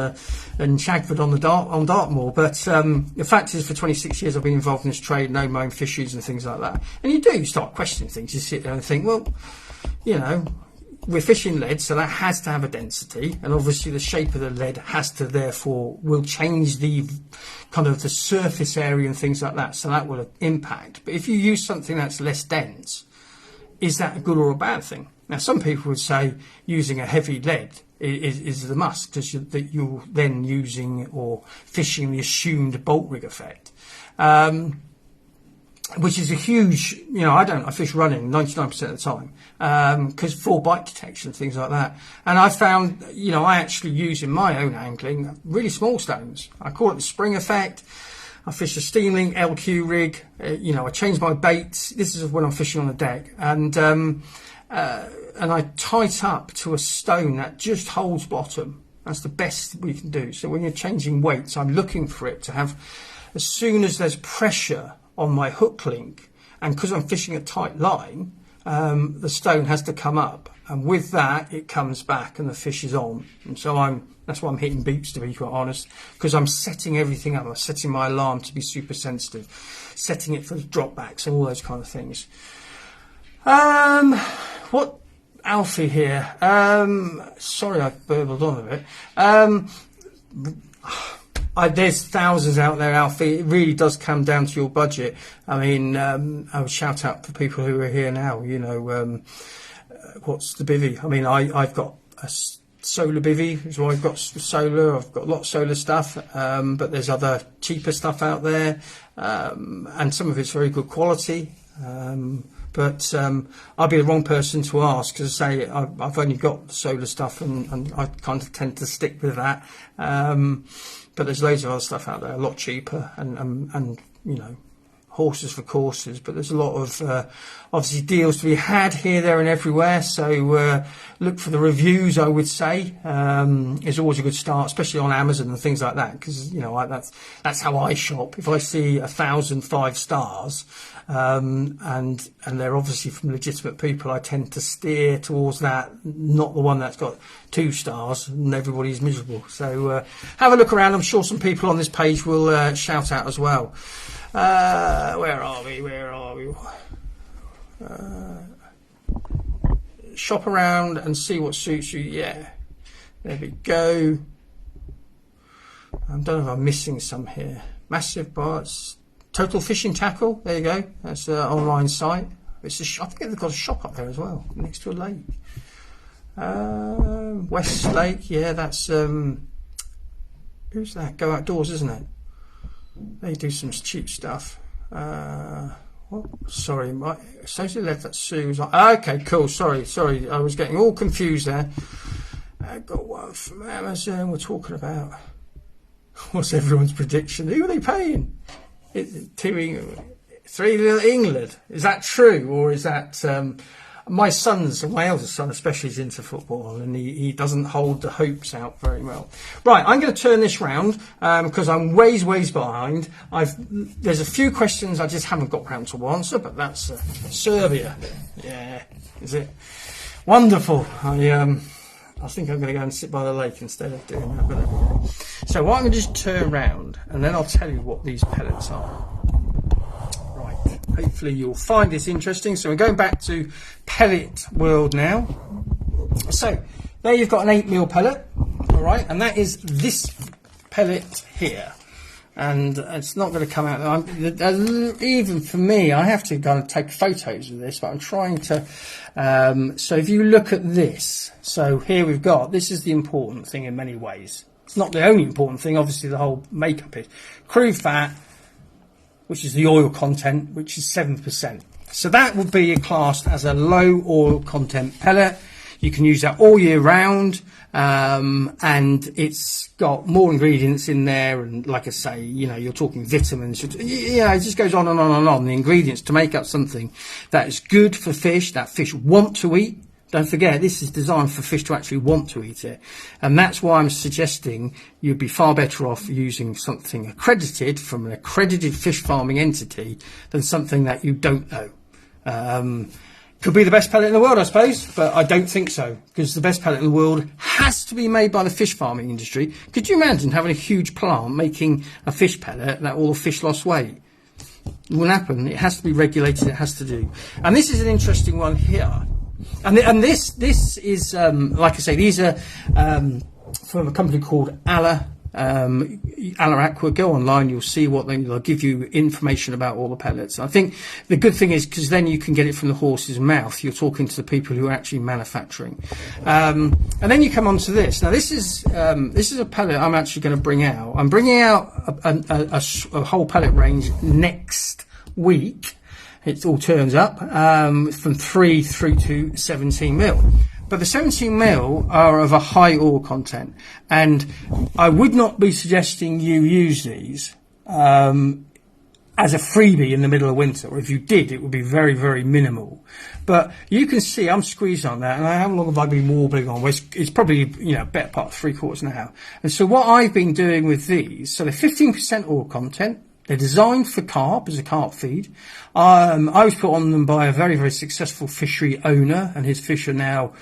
Shagford on Dartmoor. But the fact is, for 26 years, I've been involved in this trade, know my own fisheries and things like that. And you start questioning things. You sit there and think, well, you know, we're fishing lead, so that has to have a density, and obviously the shape of the lead has to, therefore, will change the kind of the surface area and things like that. So that will impact. But if you use something that's less dense, is that a good or a bad thing? Now, some people would say using a heavy lead is the must, because you're then using or fishing the assumed bolt rig effect, which is a huge, you know, I fish running 99% of the time, because for bite detection, things like that. And I found, you know, I actually use in my own angling really small stones. I call it the spring effect. I fish a steaming LQ rig, you know, I change my baits. This is when I'm fishing on the deck, and I tight up to a stone that just holds bottom. That's the best we can do. So when you're changing weights, I'm looking for it to have, as soon as there's pressure on my hook link, and because I'm fishing a tight line, the stone has to come up, and with that it comes back and the fish is on. And so that's why I'm hitting beeps, to be quite honest, because I'm setting everything up. I'm setting my alarm to be super sensitive, setting it for dropbacks and all those kind of things. What Alfie here? Sorry, I burbled on a bit. There's thousands out there, Alfie. It really does come down to your budget. I mean, I would shout out for people who are here now. You know, what's the bivvy? I mean, I've got a solar bivvy, so I've got solar. I've got a lot of solar stuff, but there's other cheaper stuff out there, and some of it's very good quality. But I'd be the wrong person to ask, because I say I've only got solar stuff, and I kind of tend to stick with that. But there's loads of other stuff out there, a lot cheaper, and you know, horses for courses. But there's a lot of obviously deals to be had here, there, and everywhere. So look for the reviews. I would say is always a good start, especially on Amazon and things like that, because you know that's how I shop. If I see 1,000 5-stars. And they're obviously from legitimate people, I tend to steer towards that, not the one that's got 2 stars and everybody's miserable. So have a look around. I'm sure some people on this page will shout out as well. Where are we? Shop around and see what suits you. Yeah, there we go. I don't know if I'm missing some here. Massive bites. Total Fishing Tackle, there you go. That's an online site. It's I think they've got a shop up there as well, next to a lake. West Lake, yeah, that's who's that? Go Outdoors, isn't it? They do some cheap stuff. What? Sorry, my associate left that Sue was like, okay, cool. Sorry, I was getting all confused there. I got one from Amazon. We're talking about what's everyone's prediction? Who are they paying? 3 Little England. Is that true, or is that my eldest son especially is into football, and he doesn't hold the hopes out very well. Right, I'm going to turn this round because I'm ways behind. There's a few questions I just haven't got round to answer, but that's Serbia. Yeah, is it wonderful? I think I'm going to go and sit by the lake instead of doing that. But so what I'm going to just turn around, and then I'll tell you what these pellets are. Right, hopefully you'll find this interesting. So we're going back to pellet world now. So there you've got an 8mm pellet, all right, and that is this pellet here. And it's not going to come out. Even for me, I have to kind of take photos of this, but I'm trying to. So if you look at this, so here we've got, this is the important thing in many ways. It's not the only important thing, obviously the whole makeup is. Crude fat, which is the oil content, which is 7%. So that would be classed as a low oil content pellet. You can use that all year round. And it's got more ingredients in there, and like I say, you know, you're talking vitamins, yeah, it just goes on and on and on, the ingredients to make up something that is good for fish, that fish want to eat. Don't forget, this is designed for fish to actually want to eat it, and that's why I'm suggesting you'd be far better off using something accredited from an accredited fish farming entity than something that you don't know. Could be the best pellet in the world, I suppose, but I don't think so, because the best pellet in the world has to be made by the fish farming industry. Could you imagine having a huge plant making a fish pellet that all the fish lost weight? It wouldn't happen. It has to be regulated. It has to do. And this is an interesting one here. And this is, like I say, these are from a company called Pallatrax. Go online, you'll see what they'll give you information about all the pellets. I think the good thing is, because then you can get it from the horse's mouth, you're talking to the people who are actually manufacturing. And then you come on to this. Now this is a pellet I'm actually going to bring out. I'm bringing out a whole pellet range next week. It all turns up from 3 through to 17mm. But the 17mm are of a high oil content, and I would not be suggesting you use these as a freebie in the middle of winter. Or if you did, it would be very, very minimal. But you can see I'm squeezed on that, and how long have I been warbling on? Well, it's probably, you know, better part of 3/4 an hour. And so what I've been doing with these, so they're 15% oil content, They're designed for carp as a carp feed. I was put on them by a very, very successful fishery owner, and his fish are now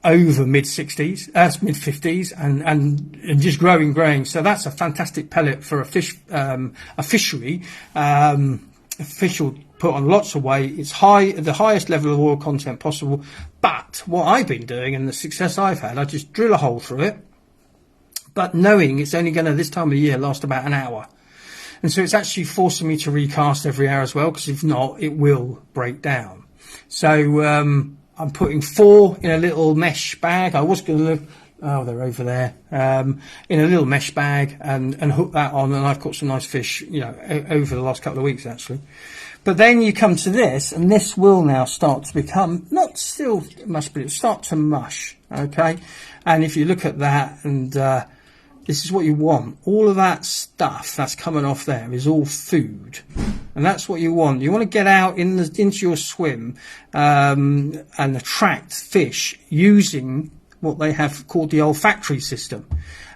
over mid-60s, mid-50s, and just growing. So that's a fantastic pellet for a fishery. A fish will put on lots of weight. It's the highest level of oil content possible. But what I've been doing, and the success I've had, I just drill a hole through it, but knowing it's only going to, this time of year, last about an hour. And so it's actually forcing me to recast every hour as well, because if not, it will break down. So I'm putting 4 in a little mesh bag. I was going to look, oh, they're over there, in a little mesh bag and hook that on, and I've caught some nice fish, over the last couple of weeks, actually. But then you come to this, and this will now start to become, not still mush, but it'll start to mush, okay? And if you look at that, and this is what you want. All of that stuff that's coming off there is all food. And that's what you want. You want to get out into your swim and attract fish using what they have called the olfactory system.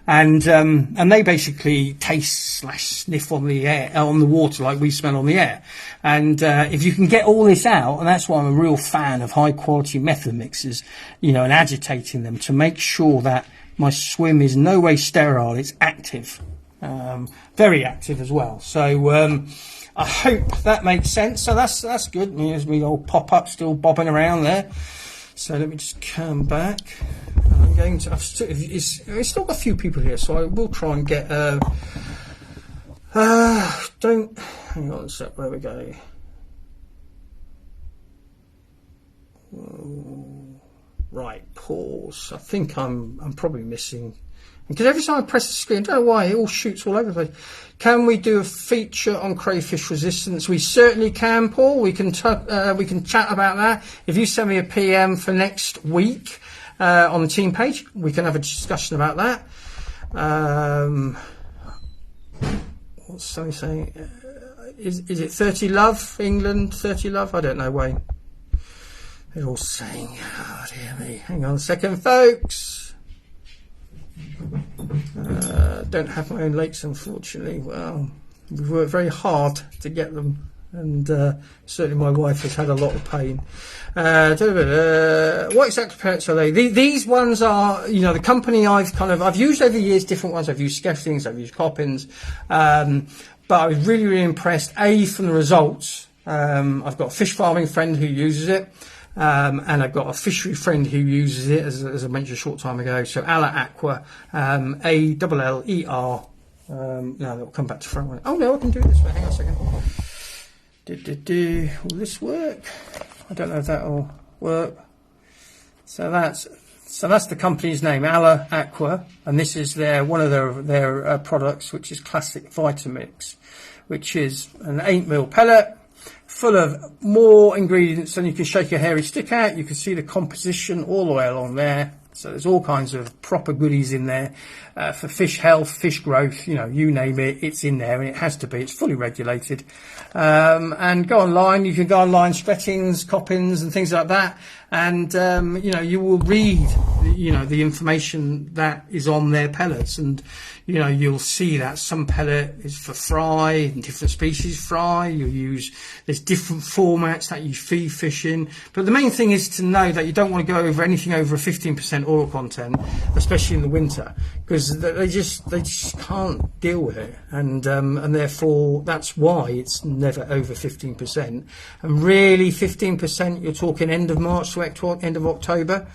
And they basically taste/sniff on the air, on the water, like we smell on the air. And if you can get all this out, and that's why I'm a real fan of high quality method mixes, and agitating them to make sure that my swim is no way sterile, it's active, very active as well. So I hope that makes sense. So that's good. I mean, there's me old pop-up still bobbing around there. So let me just come back. I'm going to. I've still got a few people here, so I will try and get. Don't hang on a sec. Where we go? Right, pause. I think I'm probably missing, because every time I press the screen, I don't know why, it all shoots all over the place. Can we do a feature on crayfish resistance? We certainly can, Paul. We can chat about that. If you send me a PM for next week on the team page, we can have a discussion about that. What's somebody saying? Is it 30 love, England? 30 love? I don't know, Wayne. They're all saying, oh dear me. Hang on a second, folks. Don't have my own lakes, unfortunately. Well, we've worked very hard to get them, and certainly my wife has had a lot of pain. What exact pellets are they? These ones are, the company I've used over the years, different ones. I've used Skefflings, I've used Coppins, but I was really, really impressed, from the results. I've got a fish farming friend who uses it. And I've got a fishery friend who uses it, as I mentioned a short time ago. So Alla Aqua, ALLER. No, that'll come back to front. Oh no, I can do this. Hang on a second. Will this work? I don't know if that'll work. So that's the company's name, Alla Aqua, and this is one of their products, which is Classic Vitamix, which is an 8mm pellet, full of more ingredients than you can shake a hairy stick at. You can see the composition all the way along there. So there's all kinds of proper goodies in there for fish health, fish growth, you name it, it's in there, and it has to be. It's fully regulated. And go online. You can go online, Spettings, Coppins, and things like that. And, you will read, the information that is on their pellets. And, you'll see that some pellet is for fry, and different species fry. There's different formats that you feed fish in. But the main thing is to know that you don't want to go over anything over a 15% oil content, especially in the winter, because they just can't deal with it. And therefore, that's why it's never over 15%. And really, 15%, you're talking end of March to end of October.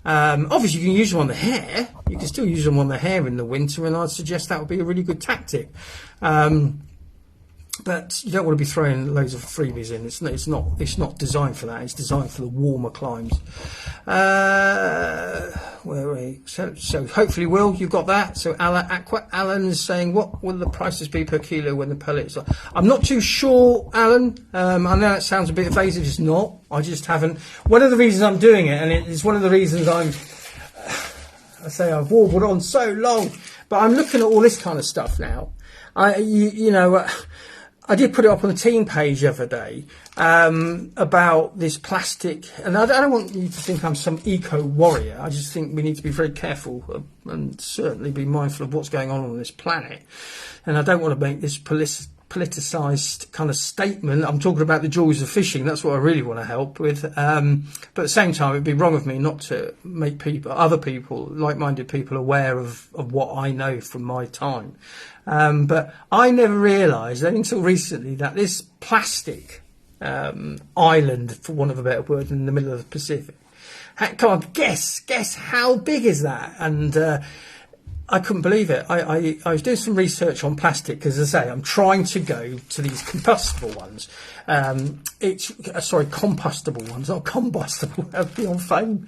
Obviously, you can use them on the hair. You can still use them on the hair in the winter, and I'd suggest that would be a really good tactic. But you don't want to be throwing loads of freebies in. It's not designed for that. It's designed for the warmer climes. Where are we? So hopefully, Will, you've got that. So Alan is saying, what will the prices be per kilo when the pellets are? I'm not too sure, Alan. I know it sounds a bit evasive. It's not. I just haven't. One of the reasons I'm doing it, and it's one of the reasons I've warbled on so long, but I'm looking at all this kind of stuff now. I did put it up on the team page the other day about this plastic, and I don't want you to think I'm some eco warrior. I just think we need to be very careful and certainly be mindful of what's going on this planet. And I don't want to make this politicised kind of statement. I'm talking about the joys of fishing. That's what I really want to help with. But at the same time, it'd be wrong of me not to make other people, like-minded people, aware of what I know from my time. But I never realised until recently that this plastic island, for want of a better word, in the middle of the Pacific. Come on, guess how big is that? And I couldn't believe it. I was doing some research on plastic because, as I say, I'm trying to go to these combustible ones. Compostable ones, not combustible. That would be on fame.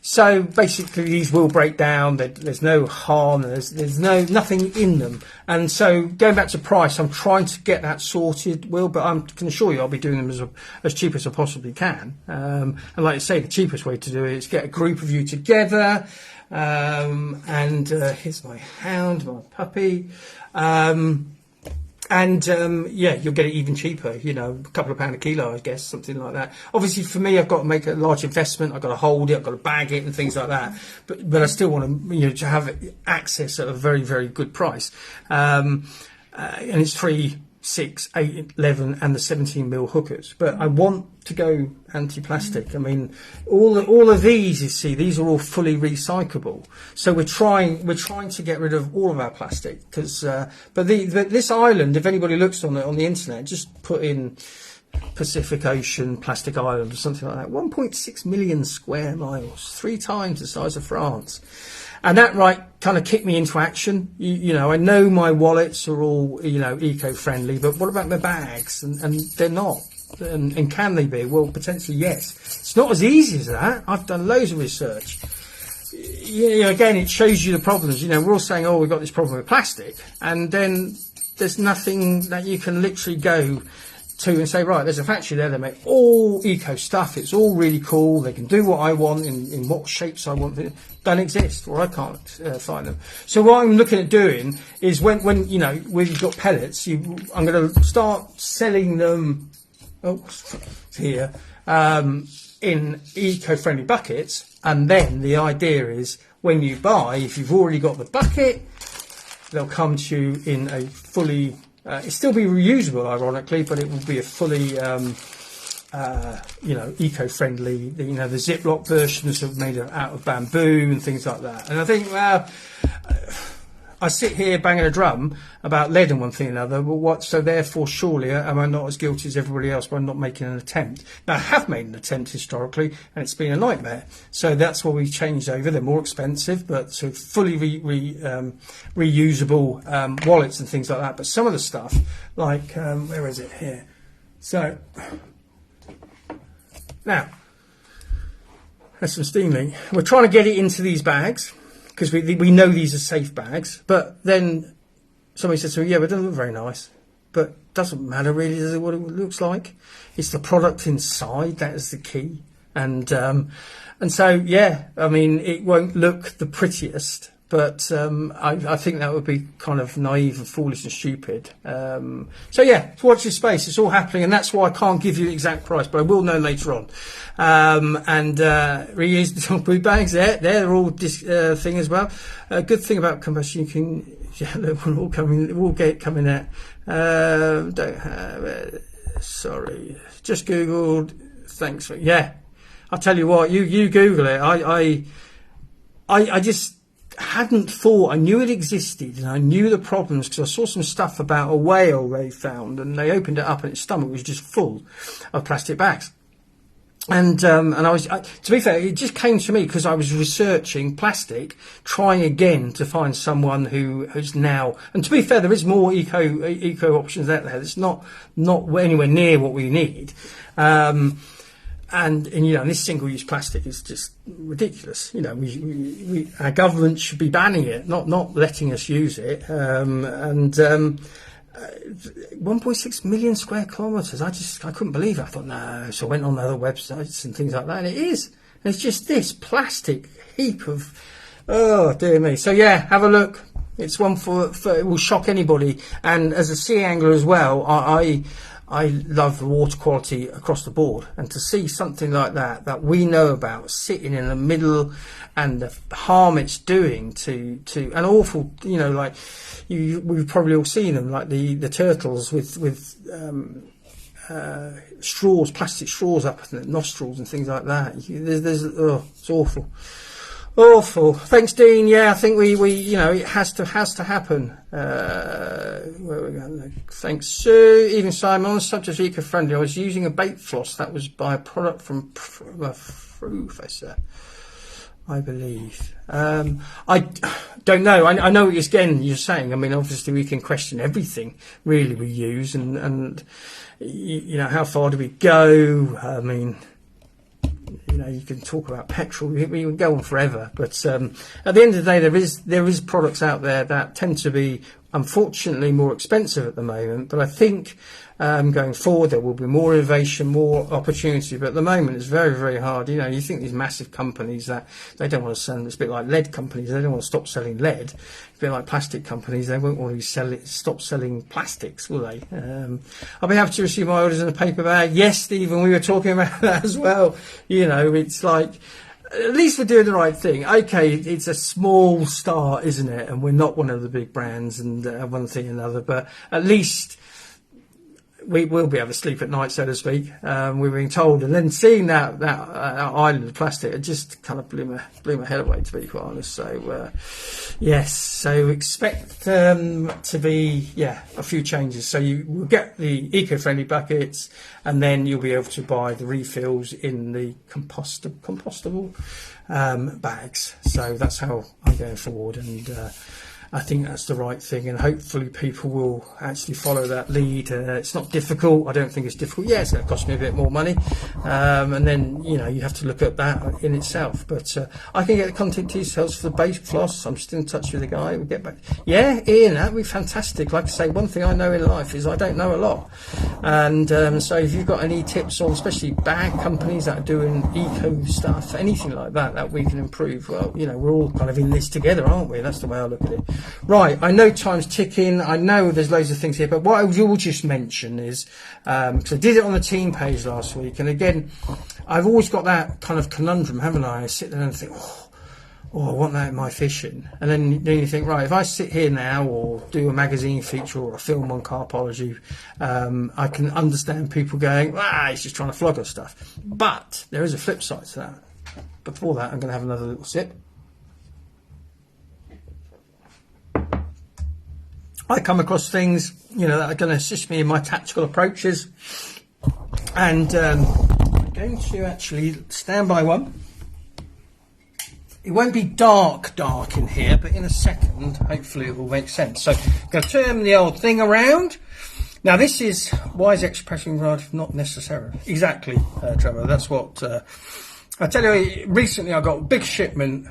So basically, these will break down. There's no harm. There's nothing in them. And so going back to price, I'm trying to get that sorted, Will. But I can assure you, I'll be doing them as cheap as I possibly can. And like I say, the cheapest way to do it is get a group of you together. Here's my hound, my puppy. You'll get it even cheaper, a couple of £1 a kilo, I guess, something like that. Obviously, for me, I've got to make a large investment. I've got to hold it, I've got to bag it and things like that. But I still want to, to have access at a very, very good price. And it's 3, 6, 8, 11 and the 17mm hookers. But I want to go anti-plastic. I mean, all of these, you see, these are all fully recyclable. So we're trying to get rid of all of our plastic because but this island, if anybody looks on the internet, just put in Pacific Ocean Plastic Island or something like that. 1.6 million square miles, 3 times the size of France. And that kind of kicked me into action. I know my wallets are all, eco-friendly, but what about my bags? And they're not. And can they be? Well, potentially, yes. It's not as easy as that. I've done loads of research. Again, it shows you the problems. We're all saying, we've got this problem with plastic. And then there's nothing that you can literally go to and say, right, there's a factory there, they make all eco stuff, it's all really cool, they can do what I want in what shapes I want. Don't exist, or I can't find them. So what I'm looking at doing is when you've got pellets, I'm going to start selling them here in eco-friendly buckets, and then the idea is when you buy, if you've already got the bucket, they'll come to you in a fully it'll still be reusable, ironically, but it will be a fully, eco-friendly. The Ziploc versions are made out of bamboo and things like that. And I think, I sit here banging a drum about lead and one thing and another. But so therefore, surely, am I not as guilty as everybody else by not making an attempt? Now, I have made an attempt historically, and it's been a nightmare. So that's why we changed over. They're more expensive, but so fully reusable wallets and things like that. But some of the stuff, like where is it here? So now that's some steam link. We're trying to get it into these bags, because we know these are safe bags, but then somebody said to me, yeah, but it doesn't look very nice. But it doesn't matter really, does it, what it looks like? It's the product inside, that is the key. And so, yeah, I mean, it won't look the prettiest, but I think that would be kind of naive and foolish and stupid. So yeah, watch this space. It's all happening, and that's why I can't give you the exact price, but I will know later on. Reuse the dog food bags. They're all this thing as well. A good thing about combustion, you can we're all coming out. Don't have it. Sorry, just googled. Thanks for I'll tell you what. You Google it. I just hadn't thought. I knew it existed and I knew the problems because I saw some stuff about a whale they found, and they opened it up and its stomach was just full of plastic bags. And I was, to be fair, it just came to me because I was researching plastic, trying again to find someone who is now. And to be fair, there is more eco options out there. It's not anywhere near what we need. And this single-use plastic is just ridiculous. Our government should be banning it, not letting us use it. 1.6 million square kilometres. I couldn't believe it. I thought, no. So I went on other websites and things like that, and it is. And it's just this plastic heap of, oh dear me. So yeah, have a look. It's one for it will shock anybody. And as a sea angler as well, I I love the water quality across the board, and to see something like that we know about sitting in the middle, and the harm it's doing to an awful, like we've probably all seen them, like the turtles with straws, plastic straws up in the nostrils and things like that. It's awful. Awful. Thanks, Dean. Yeah, I think we it has to happen. Where are we going? Thanks, Sue. Even Simon, on the subject of eco-friendly, I was using a bait floss that was by a product from a professor, I believe. I don't know. I know what you're saying. I mean, obviously we can question everything really we use, and how far do we go? I mean, you can talk about petrol. We can go on forever, but at the end of the day, there is products out there that tend to be, unfortunately, more expensive at the moment. But I think going forward there will be more innovation, more opportunity. But at the moment, it's very, very hard. You think these massive companies that they don't want to sell. It's a bit like lead companies. They don't want to stop selling lead. It's a bit like plastic companies. They won't want to stop selling plastics, will they? I'll be happy to receive my orders in a paper bag. Yes, Stephen, we were talking about that as well. It's like, at least we're doing the right thing. Okay, it's a small start, isn't it? And we're not one of the big brands and one thing and another, but at least we will be able to sleep at night, so to speak. We're being told, and then seeing that island of plastic, it just kind of blew my head away, to be quite honest. So yes, so expect to be a few changes. So you will get the eco-friendly buckets, and then you'll be able to buy the refills in the compostable bags. So that's how I'm going forward, and I think that's the right thing, and hopefully people will actually follow that lead. It's not difficult. I don't think it's difficult. Yeah, it's going to cost me a bit more money, and then you have to look at that in itself. But I can get the contact details for the base floss. I'm still in touch with the guy. We'll get back. Yeah, Ian, that'd be fantastic. Like I say, one thing I know in life is I don't know a lot, and so if you've got any tips on, especially bag companies that are doing eco stuff, anything like that we can improve. Well, we're all kind of in this together, aren't we? That's the way I look at it. Right, I know time's ticking. I know there's loads of things here, but what I will just mention is, because I did it on the team page last week, and again, I've always got that kind of conundrum, haven't I? I sit there and think, I want that in my fishing. And then you think, right, if I sit here now or do a magazine feature or a film on carpology, I can understand people going, he's just trying to flog us stuff. But there is a flip side to that. Before that, I'm going to have another little sip. I come across things, that are going to assist me in my tactical approaches, and I'm going to actually stand by one. It won't be dark in here, but in a second, hopefully it will make sense. So I'm going to turn the old thing around. Now this is, why is expressing right? Not necessarily. Exactly, Trevor. That's what, I tell you, recently I got a big shipment,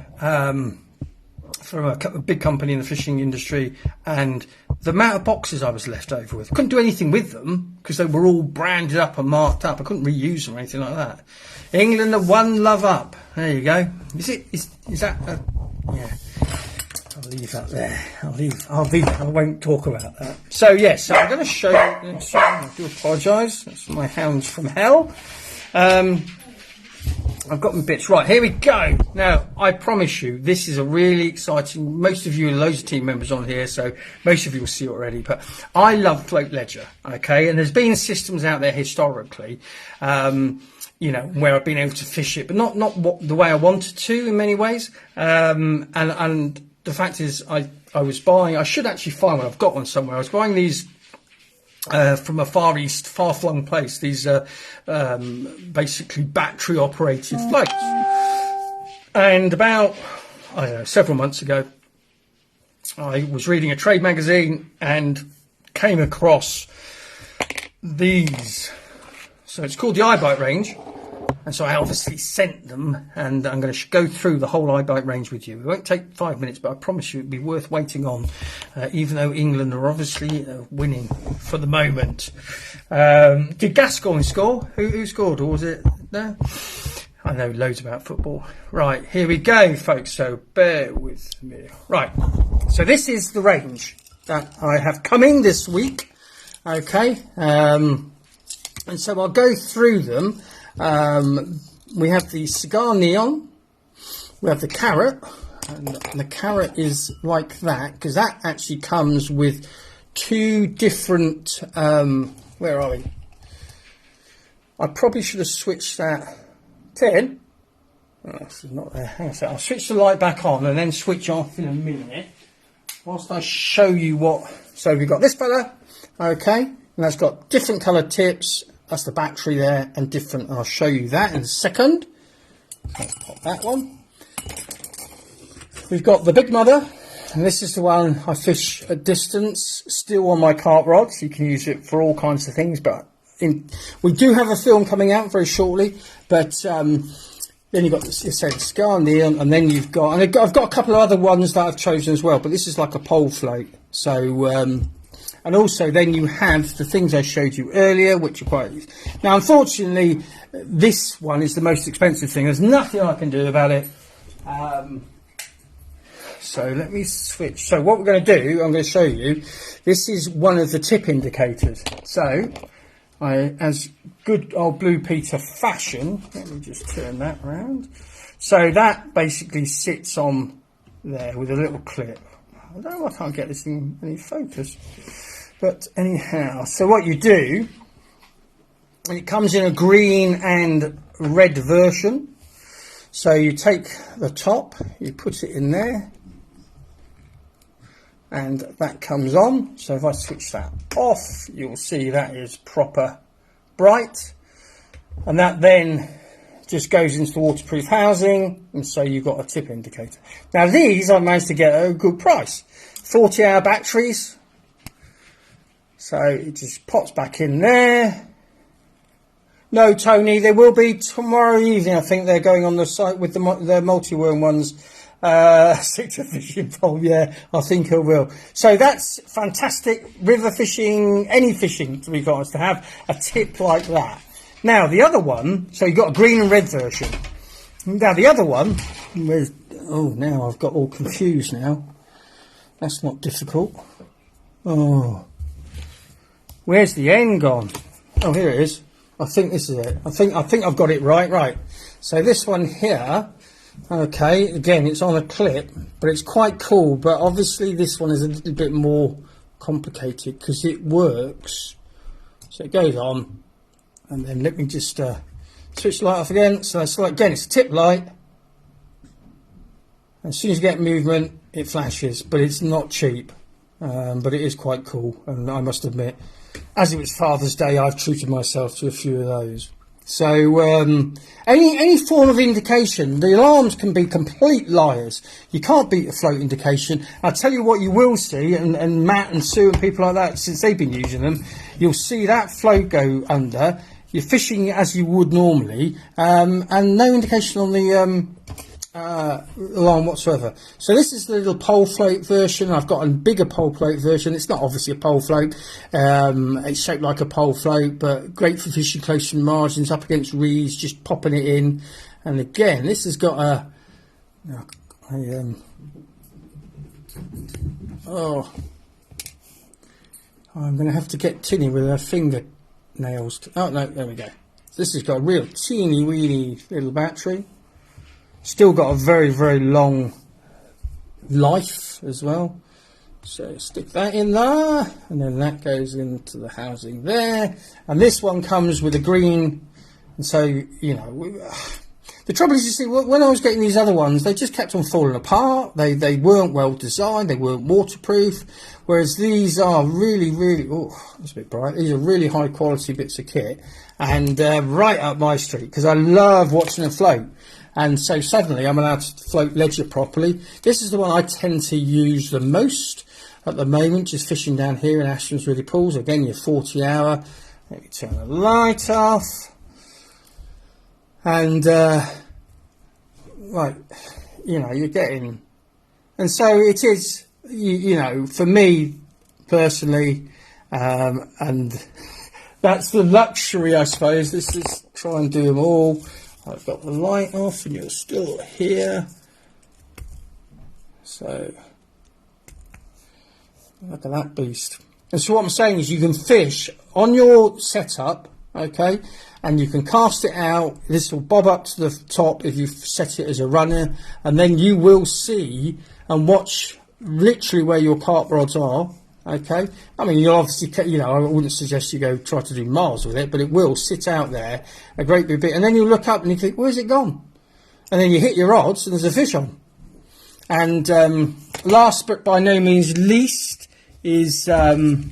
from a big company in the fishing industry, and the amount of boxes I was left over with, couldn't do anything with them because they were all branded up and marked up. I couldn't reuse them or anything like that. England are one love up. There you go. Is that yeah, I'll leave that there. I'll leave I won't talk about that. So yes, so I'm going to show you. I do apologise. That's my hounds from hell. I've got my bits. Right, here we go. Now, I promise you, this is a really exciting... Most of you are loads of team members on here, so most of you will see it already. But I love Float Ledger, okay? And there's been systems out there historically, where I've been able to fish it, but not the way I wanted to in many ways. And the fact is, I was buying... I should actually find one. I've got one somewhere. I was buying these... from a far east, far-flung place, these basically battery-operated floats. And about, several months ago, I was reading a trade magazine and came across these. So it's called the iBite range. And so I obviously sent them, and I'm going to go through the whole iBite range with you. It won't take 5 minutes, but I promise you it'll be worth waiting on, even though England are obviously winning for the moment. Did Gascoigne score? Who scored? Or was it? No? I know loads about football. Right, here we go, folks. So bear with me. Right, so this is the range that I have coming this week. Okay. And so I'll go through them. We have the cigar neon, we have the carrot, and the carrot is like that because that actually comes with two different, where are we? I probably should have switched that. 10. Oh, this is not there. Hang on a second. I'll switch the light back on and then switch off in a minute. Whilst I show you what. So we've got this fella, okay, and that's got different coloured tips. That's the battery there, and different. I'll show you that in a second. Let's pop that one. We've got the Big Mother, and this is the one I fish at distance. Still on my carp rods. You can use it for all kinds of things, but we do have a film coming out very shortly. But then you've got the cigar neon, and then you've got, and I've got a couple of other ones that I've chosen as well, but this is like a pole float. So, and also then you have the things I showed you earlier, which are quite, now unfortunately, this one is the most expensive thing. There's nothing I can do about it. So let me switch. So what we're going to do, I'm going to show you, this is one of the tip indicators. So, as good old Blue Peter fashion, let me just turn that around. So that basically sits on there with a little clip. I don't know, I can't get this in any focus. But anyhow, so what you do, and it comes in a green and red version. So you take the top, you put it in there, and that comes on. So if I switch that off, you'll see that is proper bright, and that then just goes into the waterproof housing, and so you've got a tip indicator. Now these I managed to get at a good price, 40-hour batteries, so it just pops back in there. No, Tony, there will be tomorrow evening. I think they're going on the site with the multi-worm ones. Sector fishing pole, yeah, I think I will. So that's fantastic. River fishing, any fishing, to be honest, to have a tip like that. Now the other one, so you've got a green and red version. Now the other one, now I've got all confused now. That's not difficult. Oh, where's the end gone? Oh, here it is. I think this is it. I think I've got it right. Right. So this one here. Okay, again, it's on a clip, but it's quite cool. But obviously this one is a little bit more complicated because it works. So it goes on, and then let me just switch the light off again. So it's like, again, it's a tip light. As soon as you get movement, it flashes, but it's not cheap. But it is quite cool, and I must admit, as it was Father's Day, I've treated myself to a few of those. So any form of indication, the alarms can be complete liars. You can't beat a float indication. I'll tell you what you will see, and Matt and Sue and people like that, since they've been using them, you'll see that float go under. You're fishing as you would normally, and no indication on the alarm whatsoever. So this is the little pole float version. I've got a bigger pole float version. It's not obviously a pole float. It's shaped like a pole float, but great for fishing close to margins, up against reeds, just popping it in. And again, this has got I'm going to have to get Tinny with her finger nails. Oh no, there we go. This has got a real teeny weeny little battery. Still got a very, very long life as well. So stick that in there, and then that goes into the housing there. And this one comes with a green, and so, you know, the trouble is, you see, when I was getting these other ones, they just kept on falling apart. They weren't well designed, they weren't waterproof, whereas these are really, really, oh, that's a bit bright. These are really high quality bits of kit, and right up my street, because I love watching them float. And so suddenly I'm allowed to float ledger properly. This is the one I tend to use the most at the moment, just fishing down here in Ashton's Reedy Pools. Again, your 40-hour. Let me turn the light off. And, right, you know, you're getting... And so it is, you know, for me personally, and that's the luxury, I suppose. This is try and do them all. I've got the light off and you're still here. So, look at that beast. And so what I'm saying is you can fish on your setup okay, and you can cast it out. This will bob up to the top if you set it as a runner, and then you will see and watch literally where your carp rods are. Okay, I mean, you'll obviously, you know, I wouldn't suggest you go try to do miles with it, but it will sit out there a great big bit, and then you look up and you think, where's it gone? And then you hit your rods and there's a fish on. And last but by no means least is, because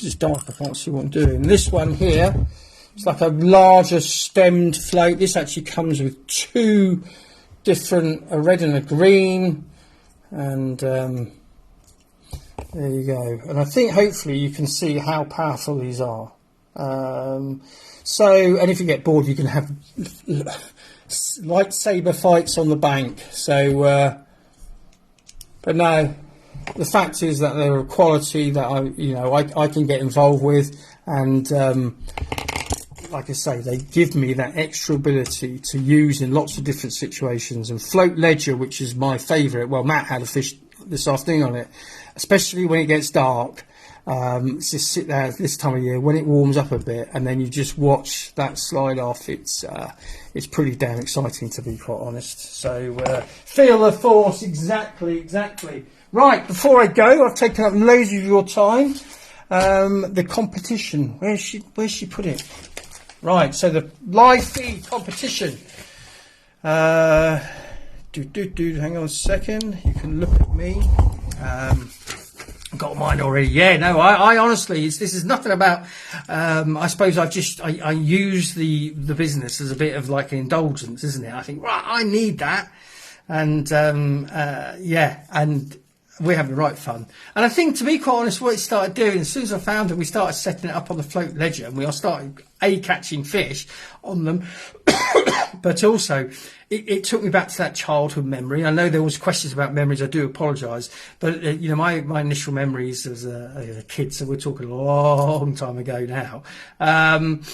it's dark I can't see what I'm doing. This one here, it's like a larger stemmed float. This actually comes with two different, a red and a green, and there you go. And I think hopefully you can see how powerful these are. And if you get bored, you can have lightsaber fights on the bank. So, but no, the fact is that they're a quality that I can get involved with, and like I say, they give me that extra ability to use in lots of different situations. And float ledger, which is my favourite. Well, Matt had a fish this afternoon on it, especially when it gets dark. Just sit there this time of year when it warms up a bit, and then you just watch that slide off. It's pretty damn exciting, to be quite honest. So feel the force, exactly. Right, before I go, I've taken up loads of your time. The competition, where's she put it? Right, so the live feed competition. Hang on a second. You can look at me. I've got mine already. Yeah, no, I honestly, this is nothing about. I suppose I use the business as a bit of like an indulgence, isn't it? I think, right, I need that, and yeah, and we're having the right fun. And I think, to be quite honest, what it started doing, as soon as I found it, we started setting it up on the float ledger, and we all started catching fish on them, but also it took me back to that childhood memory. I know there was questions about memories. I do apologise, but my initial memories as a kid, so we're talking a long time ago now. And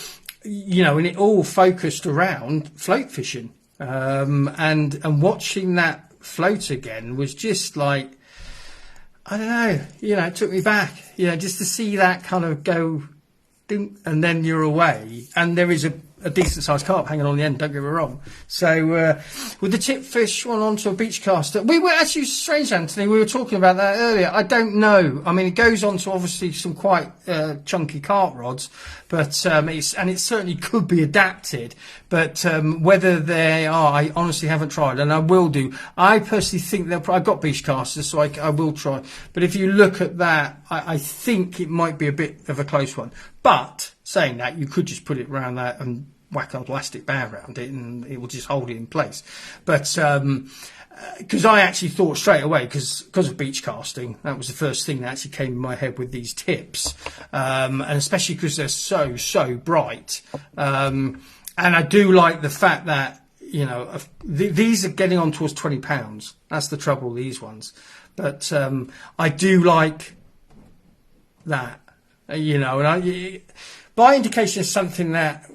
it all focused around float fishing, and watching that float again was just like, I don't know, it took me back, just to see that kind of go, and then you're away, and there is a decent sized carp hanging on the end, don't get me wrong. So with the tip fish one onto a beach caster, we were actually, strange, Anthony, we were talking about that earlier. I don't know, I mean, it goes on to obviously some quite chunky carp rods, but it certainly could be adapted, but whether they are, I honestly haven't tried, and I will do. I personally think I've got beach casters, so I will try, but if you look at that, I think it might be a bit of a close one. But saying that, you could just put it around that and whack a plastic band around it, and it will just hold it in place. But because I actually thought straight away, because of beach casting, that was the first thing that actually came in my head with these tips, and especially because they're so bright. And I do like the fact that these are getting on towards £20. That's the trouble, these ones. But I do like that. And by indication is something that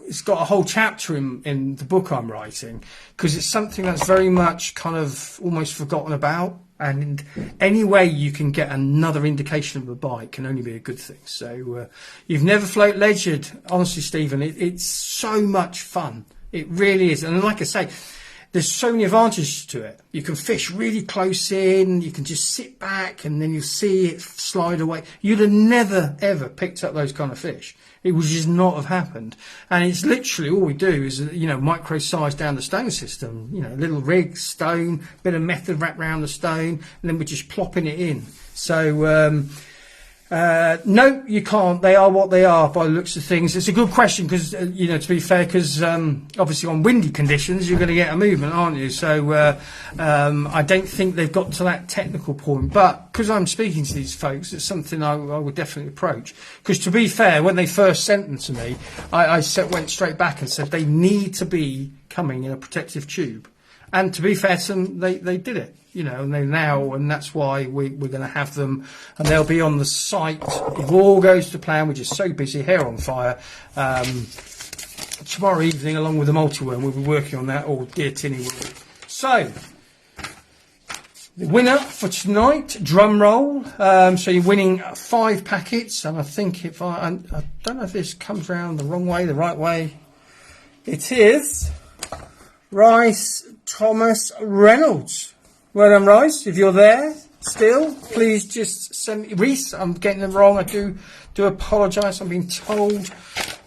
it's got a whole chapter in the book I'm writing, because it's something that's very much kind of almost forgotten about, and any way you can get another indication of a bite can only be a good thing. So you've never float ledgered, honestly, Stephen, it's so much fun, it really is. And like I say, there's so many advantages to it. You can fish really close in, you can just sit back and then you see it slide away. You'd have never, ever picked up those kind of fish. It would just not have happened. And it's literally all we do is, micro size down the stone system. Little rig, stone, bit of method wrapped around the stone, and then we're just plopping it in. So, no, you can't. They are what they are by the looks of things. It's a good question because, to be fair, because obviously on windy conditions you're going to get a movement, aren't you? So I don't think they've got to that technical point. But because I'm speaking to these folks, it's something I would definitely approach. Because to be fair, when they first sent them to me, I went straight back and said they need to be coming in a protective tube. And to be fair to them, they did it. And they now, and that's why we're going to have them, and they'll be on the site if all goes to plan. We're just so busy, hair on fire. Tomorrow evening, along with the multi-worm, we'll be working on that, or dear Tinny will. So, The winner for tonight, drum roll. So you're winning 5 packets, and I think if I don't know if this comes around the wrong way, the right way. It is Rice Thomas Reynolds. Well done, Rice. If you're there still, please just send me. Reese, I'm getting it wrong. I do apologise. I'm being told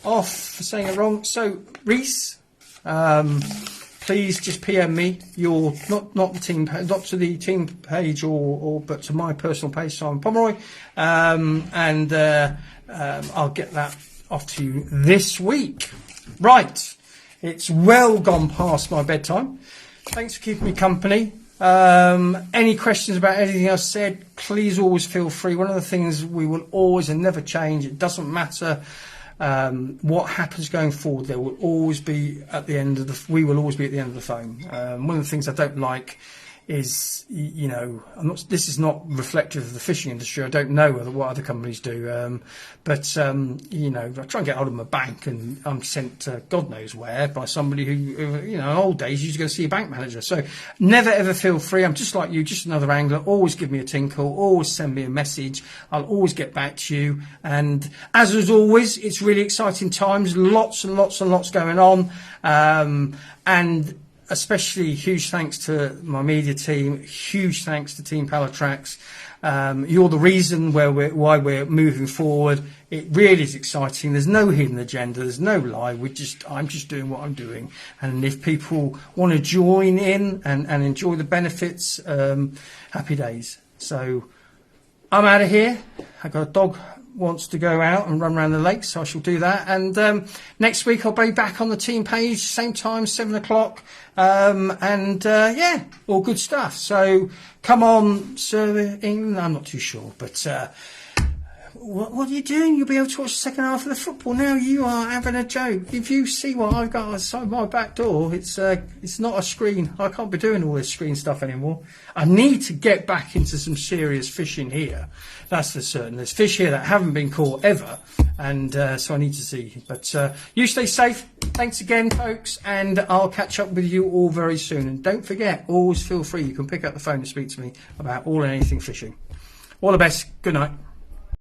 off for saying it wrong. So Reese, please just PM me. You're not the team, not to the team page but to my personal page, Simon Pomeroy, and I'll get that off to you this week. Right, it's well gone past my bedtime. Thanks for keeping me company. Any questions about anything else said, please always feel free. One of the things we will always and never change, it doesn't matter what happens going forward, there will always be we will always be at the end of the phone. One of the things I don't like is, this is not reflective of the fishing industry. I don't know what other companies do, but I try and get hold of my bank, and I'm sent to God knows where by somebody who, in old days, you used to go see a bank manager. So never ever feel free. I'm just like you, just another angler. Always give me a tinkle. Always send me a message. I'll always get back to you. And as always, it's really exciting times. Lots and lots and lots going on, and especially huge thanks to my media team, huge thanks to Team Pallatrax. You're the reason why we're moving forward. It really is exciting. There's no hidden agenda. There's no lie. I'm just doing what I'm doing. And if people want to join in and enjoy the benefits, happy days. So I'm out of here. I got a dog wants to go out and run around the lake, so I shall do that. And next week I'll be back on the team page, same time, 7 o'clock. All good stuff. So come on, Sir England. I'm not too sure, but what are you doing? You'll be able to watch the second half of the football now. You are having a joke. If you see what I've got outside my back door, it's not a screen. I can't be doing all this screen stuff anymore. I need to get back into some serious fishing here. That's for certain. There's fish here that haven't been caught ever, and so I need to see. But you stay safe. Thanks again, folks, and I'll catch up with you all very soon. And don't forget, always feel free. You can pick up the phone and speak to me about all and anything fishing. All the best. Good night.